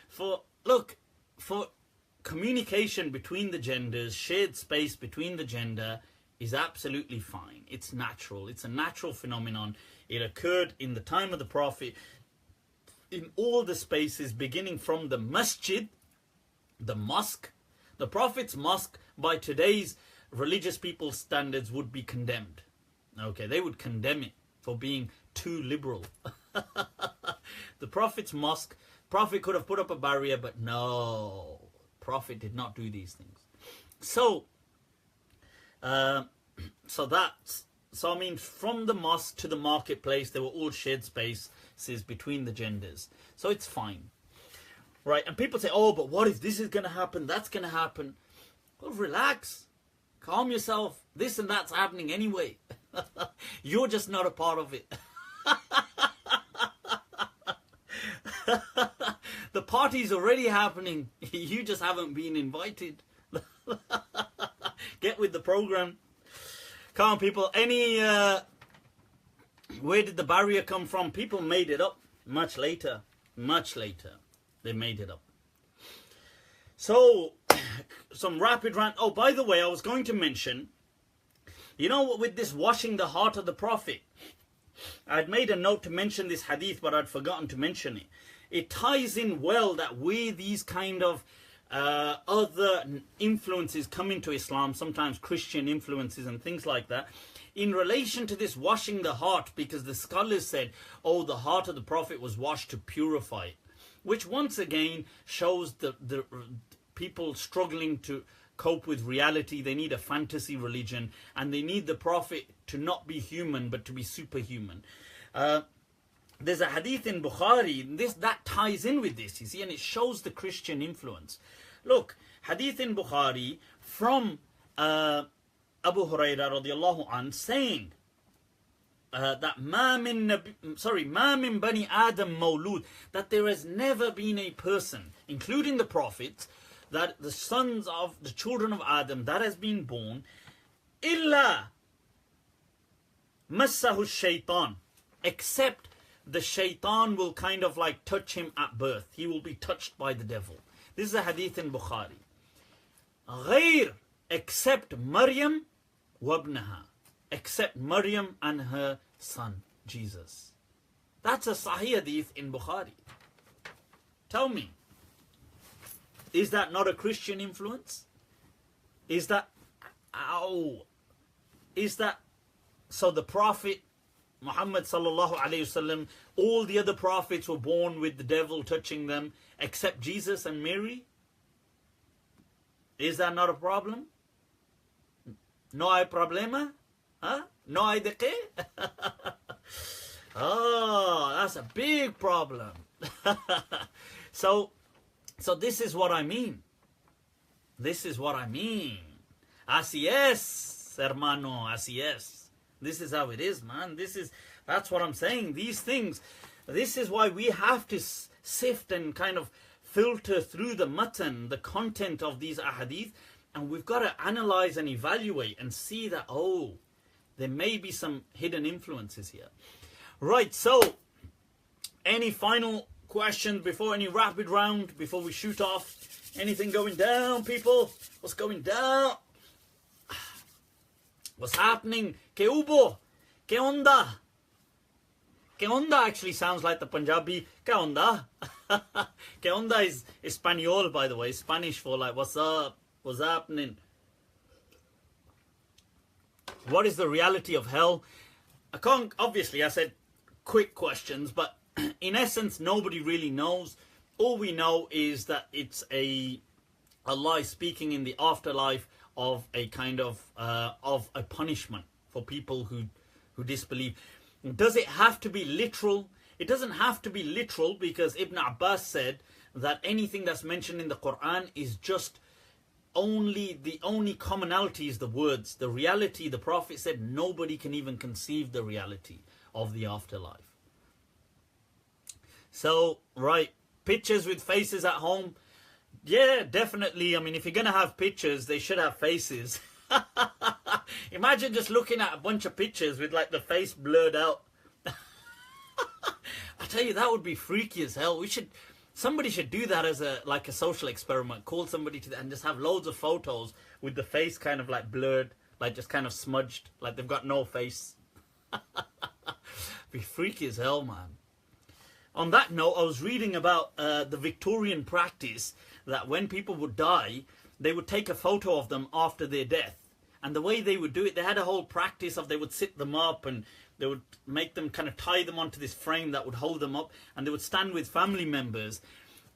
For communication between the genders, shared space between the gender is absolutely fine. It's natural. It's a natural phenomenon. It occurred in the time of the Prophet, in all the spaces, beginning from the Masjid, the mosque. The Prophet's mosque, by today's religious people's standards, would be condemned. Okay, they would condemn it for being too liberal. The Prophet's mosque, Prophet could have put up a barrier, but no, Prophet did not do these things. So I mean, from the mosque to the marketplace, they were all shared spaces between the genders. So it's fine. Right, and people say, oh, but what if this is going to happen, that's going to happen? Well, relax. Calm yourself. This and that's happening anyway. You're just not a part of it. The party's already happening. You just haven't been invited. Get with the program. Come on, people. Where did the barrier come from? People made it up much later. Much later. They made it up. So, some rapid rant. Oh, by the way, I was going to mention, with this washing the heart of the Prophet, I'd made a note to mention this hadith, but I'd forgotten to mention it. It ties in well that where these kind of other influences come into Islam, sometimes Christian influences and things like that, in relation to this washing the heart, because the scholars said, oh, the heart of the Prophet was washed to purify it. Which once again shows the people struggling to cope with reality. They need a fantasy religion, and they need the Prophet to not be human but to be superhuman. There's a hadith in Bukhari that ties in with this, you see, and it shows the Christian influence. Look, hadith in Bukhari from Abu Hurairah radiallahu anh saying that ma min bani Adam mawlud, that there has never been a person, including the prophets, that the sons of the children of Adam that has been born, illa massahu shaitan, except the shaitan will kind of like touch him at birth. He will be touched by the devil. This is a hadith in Bukhari. Ghair, except Maryam wabnaha, except Maryam and her son, Jesus. That's a Sahih hadith in Bukhari. Tell me, is that not a Christian influence? Is that so the Prophet Muhammad sallallahu alayhi wasallam, all the other prophets were born with the devil touching them except Jesus and Mary? Is that not a problem? No hay problema? Huh? No hay de qué? Oh, that's a big problem. So So this is what I mean. This is what I mean. Así es, hermano, así es. This is how it is, man. That's what I'm saying. These things, this is why we have to sift and kind of filter through the matn, the content of these ahadith, and we've got to analyze and evaluate and see that, oh, there may be some hidden influences here. Right, so any final questions before any rapid round, before we shoot off? Anything going down, people? What's going down? What's happening? ¿Qué hubo? ¿Qué onda? ¿Qué onda actually sounds like the Punjabi ¿Qué onda? ¿Qué onda is Espanol, by the way, Spanish for like what's up, what's happening. What is the reality of hell? Obviously I said quick questions, but in essence nobody really knows. All we know is that it's Allah speaking in the afterlife of a kind of a punishment for people who disbelieve. Does it have to be literal? It doesn't have to be literal, because Ibn Abbas said that anything that's mentioned in the Quran is just the only commonality is the words. The reality, the Prophet said, nobody can even conceive the reality of the afterlife. So, right, pictures with faces at home. Yeah, definitely. I mean, if you're going to have pictures, they should have faces. Imagine just looking at a bunch of pictures with like the face blurred out. I tell you, that would be freaky as hell. Somebody should do that as a social experiment. Call somebody to that and just have loads of photos with the face kind of like blurred, like just kind of smudged, like they've got no face. Be freaky as hell, man. On that note, I was reading about the Victorian practice that when people would die, they would take a photo of them after their death. And the way they would do it, they had a whole practice of they would sit them up and they would make them kind of tie them onto this frame that would hold them up, and they would stand with family members.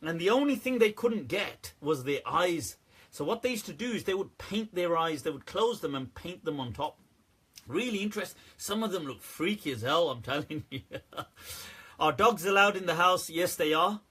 And the only thing they couldn't get was their eyes. So what they used to do is they would paint their eyes, they would close them and paint them on top. Really interesting. Some of them look freaky as hell, I'm telling you. Are dogs allowed in the house? Yes, they are.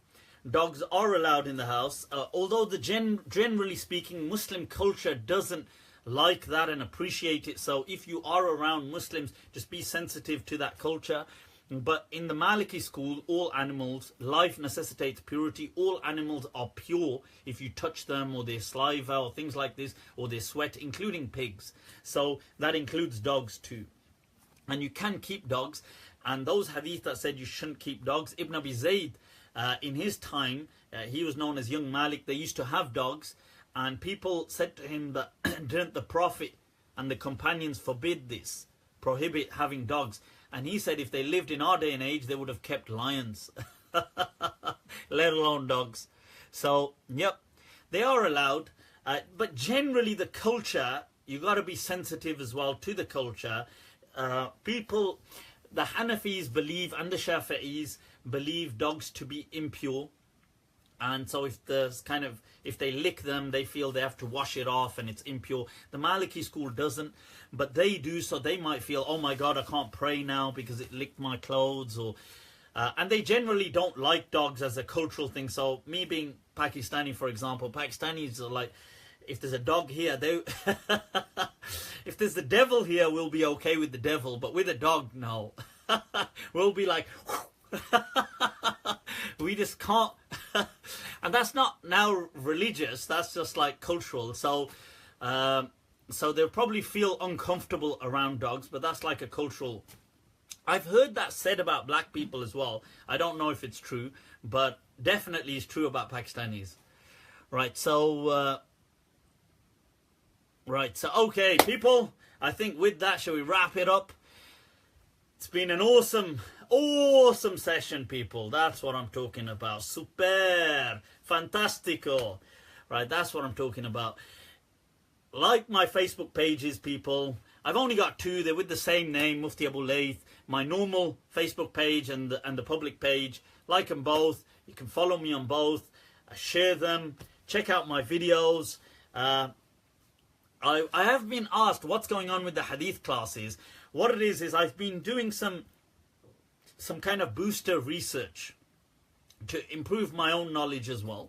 Dogs are allowed in the house. Although generally speaking, Muslim culture doesn't like that and appreciate it. So if you are around Muslims, just be sensitive to that culture. But in the Maliki school, all animals, life necessitates purity. All animals are pure if you touch them, or their saliva or things like this, or their sweat, including pigs. So that includes dogs too. And you can keep dogs. And those hadith that said you shouldn't keep dogs, Ibn Abi Zayd, in his time, he was known as Young Malik, they used to have dogs. And people said to him that didn't the Prophet and the companions forbid this, prohibit having dogs? And he said if they lived in our day and age, they would have kept lions, let alone dogs. So, yep, they are allowed. But generally the culture, you got to be sensitive as well to the culture. People, the Hanafis believe, and the Shafi'is believe dogs to be impure. And so if they lick them, they feel they have to wash it off and it's impure. The Maliki school doesn't, but they do, so they might feel, oh my God, I can't pray now because it licked my clothes. And they generally don't like dogs as a cultural thing. So me being Pakistani, for example, Pakistanis are like, if there's a dog here, if there's the devil here, we'll be okay with the devil. But with a dog, no. We'll be like... We just can't. And that's not now religious, that's just like cultural. So they'll probably feel uncomfortable around dogs, but that's like a cultural. I've heard that said about black people as well. I don't know if it's true, but definitely it's true about Pakistanis. Right, so okay, people, I think with that, shall we wrap it up? It's been an awesome session, people. That's what I'm talking about. Super fantastico. Right, that's what I'm talking about. Like my Facebook pages, people. I've only got two. They're with the same name, Mufti Abu Layth. My normal Facebook page and the public page. Like them both. You can follow me on both. Share them. Check out my videos. I have been asked what's going on with the hadith classes. What it is I've been doing some kind of booster research to improve my own knowledge as well.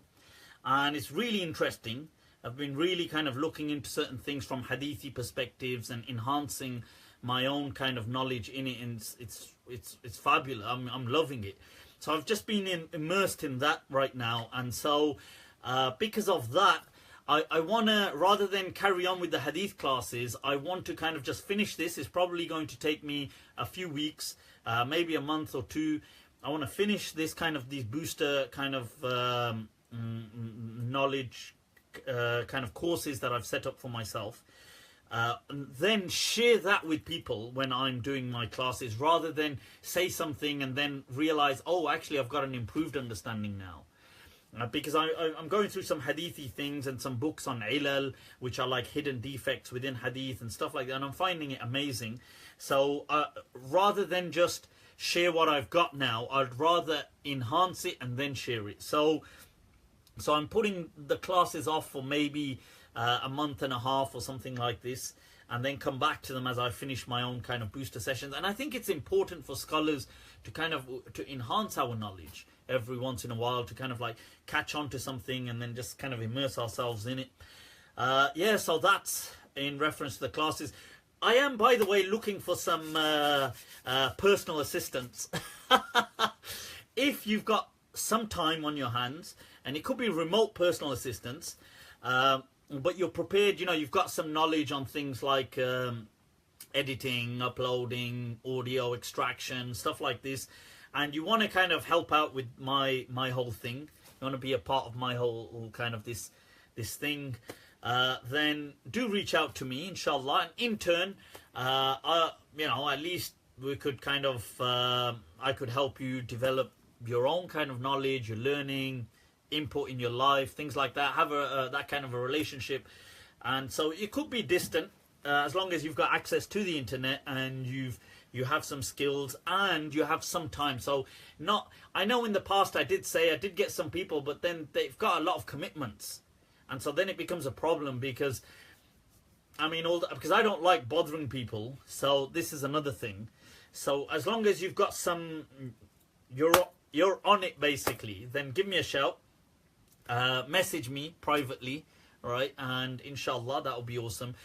and it's really interesting. I've been really kind of looking into certain things from hadithi perspectives and enhancing my own kind of knowledge in it, and it's fabulous. I'm loving it. So I've just been immersed in that right now, and so because of that, I want to, rather than carry on with the hadith classes, I want to kind of just finish this. It's probably going to take me a few weeks, maybe a month or two. I want to finish this kind of, these booster kind of knowledge kind of courses that I've set up for myself. And then share that with people when I'm doing my classes, rather than say something and then realize, oh, actually I've got an improved understanding now. Because I'm going through some hadithi things and some books on ilal, which are like hidden defects within hadith and stuff like that, and I'm finding it amazing. So rather than just share what I've got now, I'd rather enhance it and then share it. So I'm putting the classes off for maybe a month and a half or something like this, and then come back to them as I finish my own kind of booster sessions. And I think it's important for scholars to kind of to enhance our knowledge every once in a while, to kind of like catch on to something and then just kind of immerse ourselves in it. Yeah, so that's in reference to the classes. I am, by the way, looking for some personal assistance. If you've got some time on your hands, and it could be remote personal assistance, but you're prepared, you know, you've got some knowledge on things like editing, uploading, audio extraction, stuff like this, and you want to kind of help out with my whole thing, you want to be a part of my whole kind of this thing, then do reach out to me, inshallah. And in turn, you know, at least we could kind of, I could help you develop your own kind of knowledge, your learning, input in your life, things like that. Have that kind of a relationship. And so it could be distant, as long as you've got access to the internet and you have some skills and you have some time. So I know in the past I did get some people, but then they've got a lot of commitments, and so then it becomes a problem, because I mean, because I don't like bothering people. So this is another thing. So as long as you've got some, you're on it basically, then give me a shout, message me privately, right? And inshallah that'll be awesome.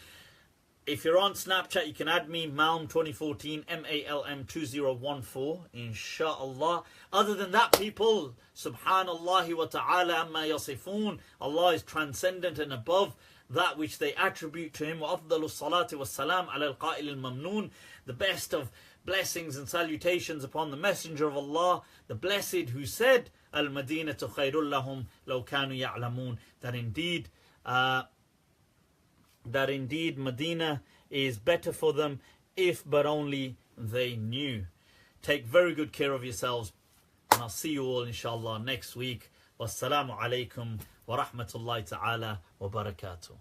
If you're on Snapchat, you can add me, Malm2014, MALM2014, inshallah. Other than that, people, subhanallahi wa ta'ala amma yasifun. Allah is transcendent and above that which they attribute to him. Wa afdalu salati wa salam ala al-qa'il al-mamnoon. The best of blessings and salutations upon the Messenger of Allah, the Blessed, who said, Al-Madinatu khayrul lahum law kanu ya'lamun. That indeed Medina is better for them if but only they knew. Take very good care of yourselves, and I'll see you all inshallah next week. Wassalamu alaikum wa rahmatullahi ta'ala wa barakatuh.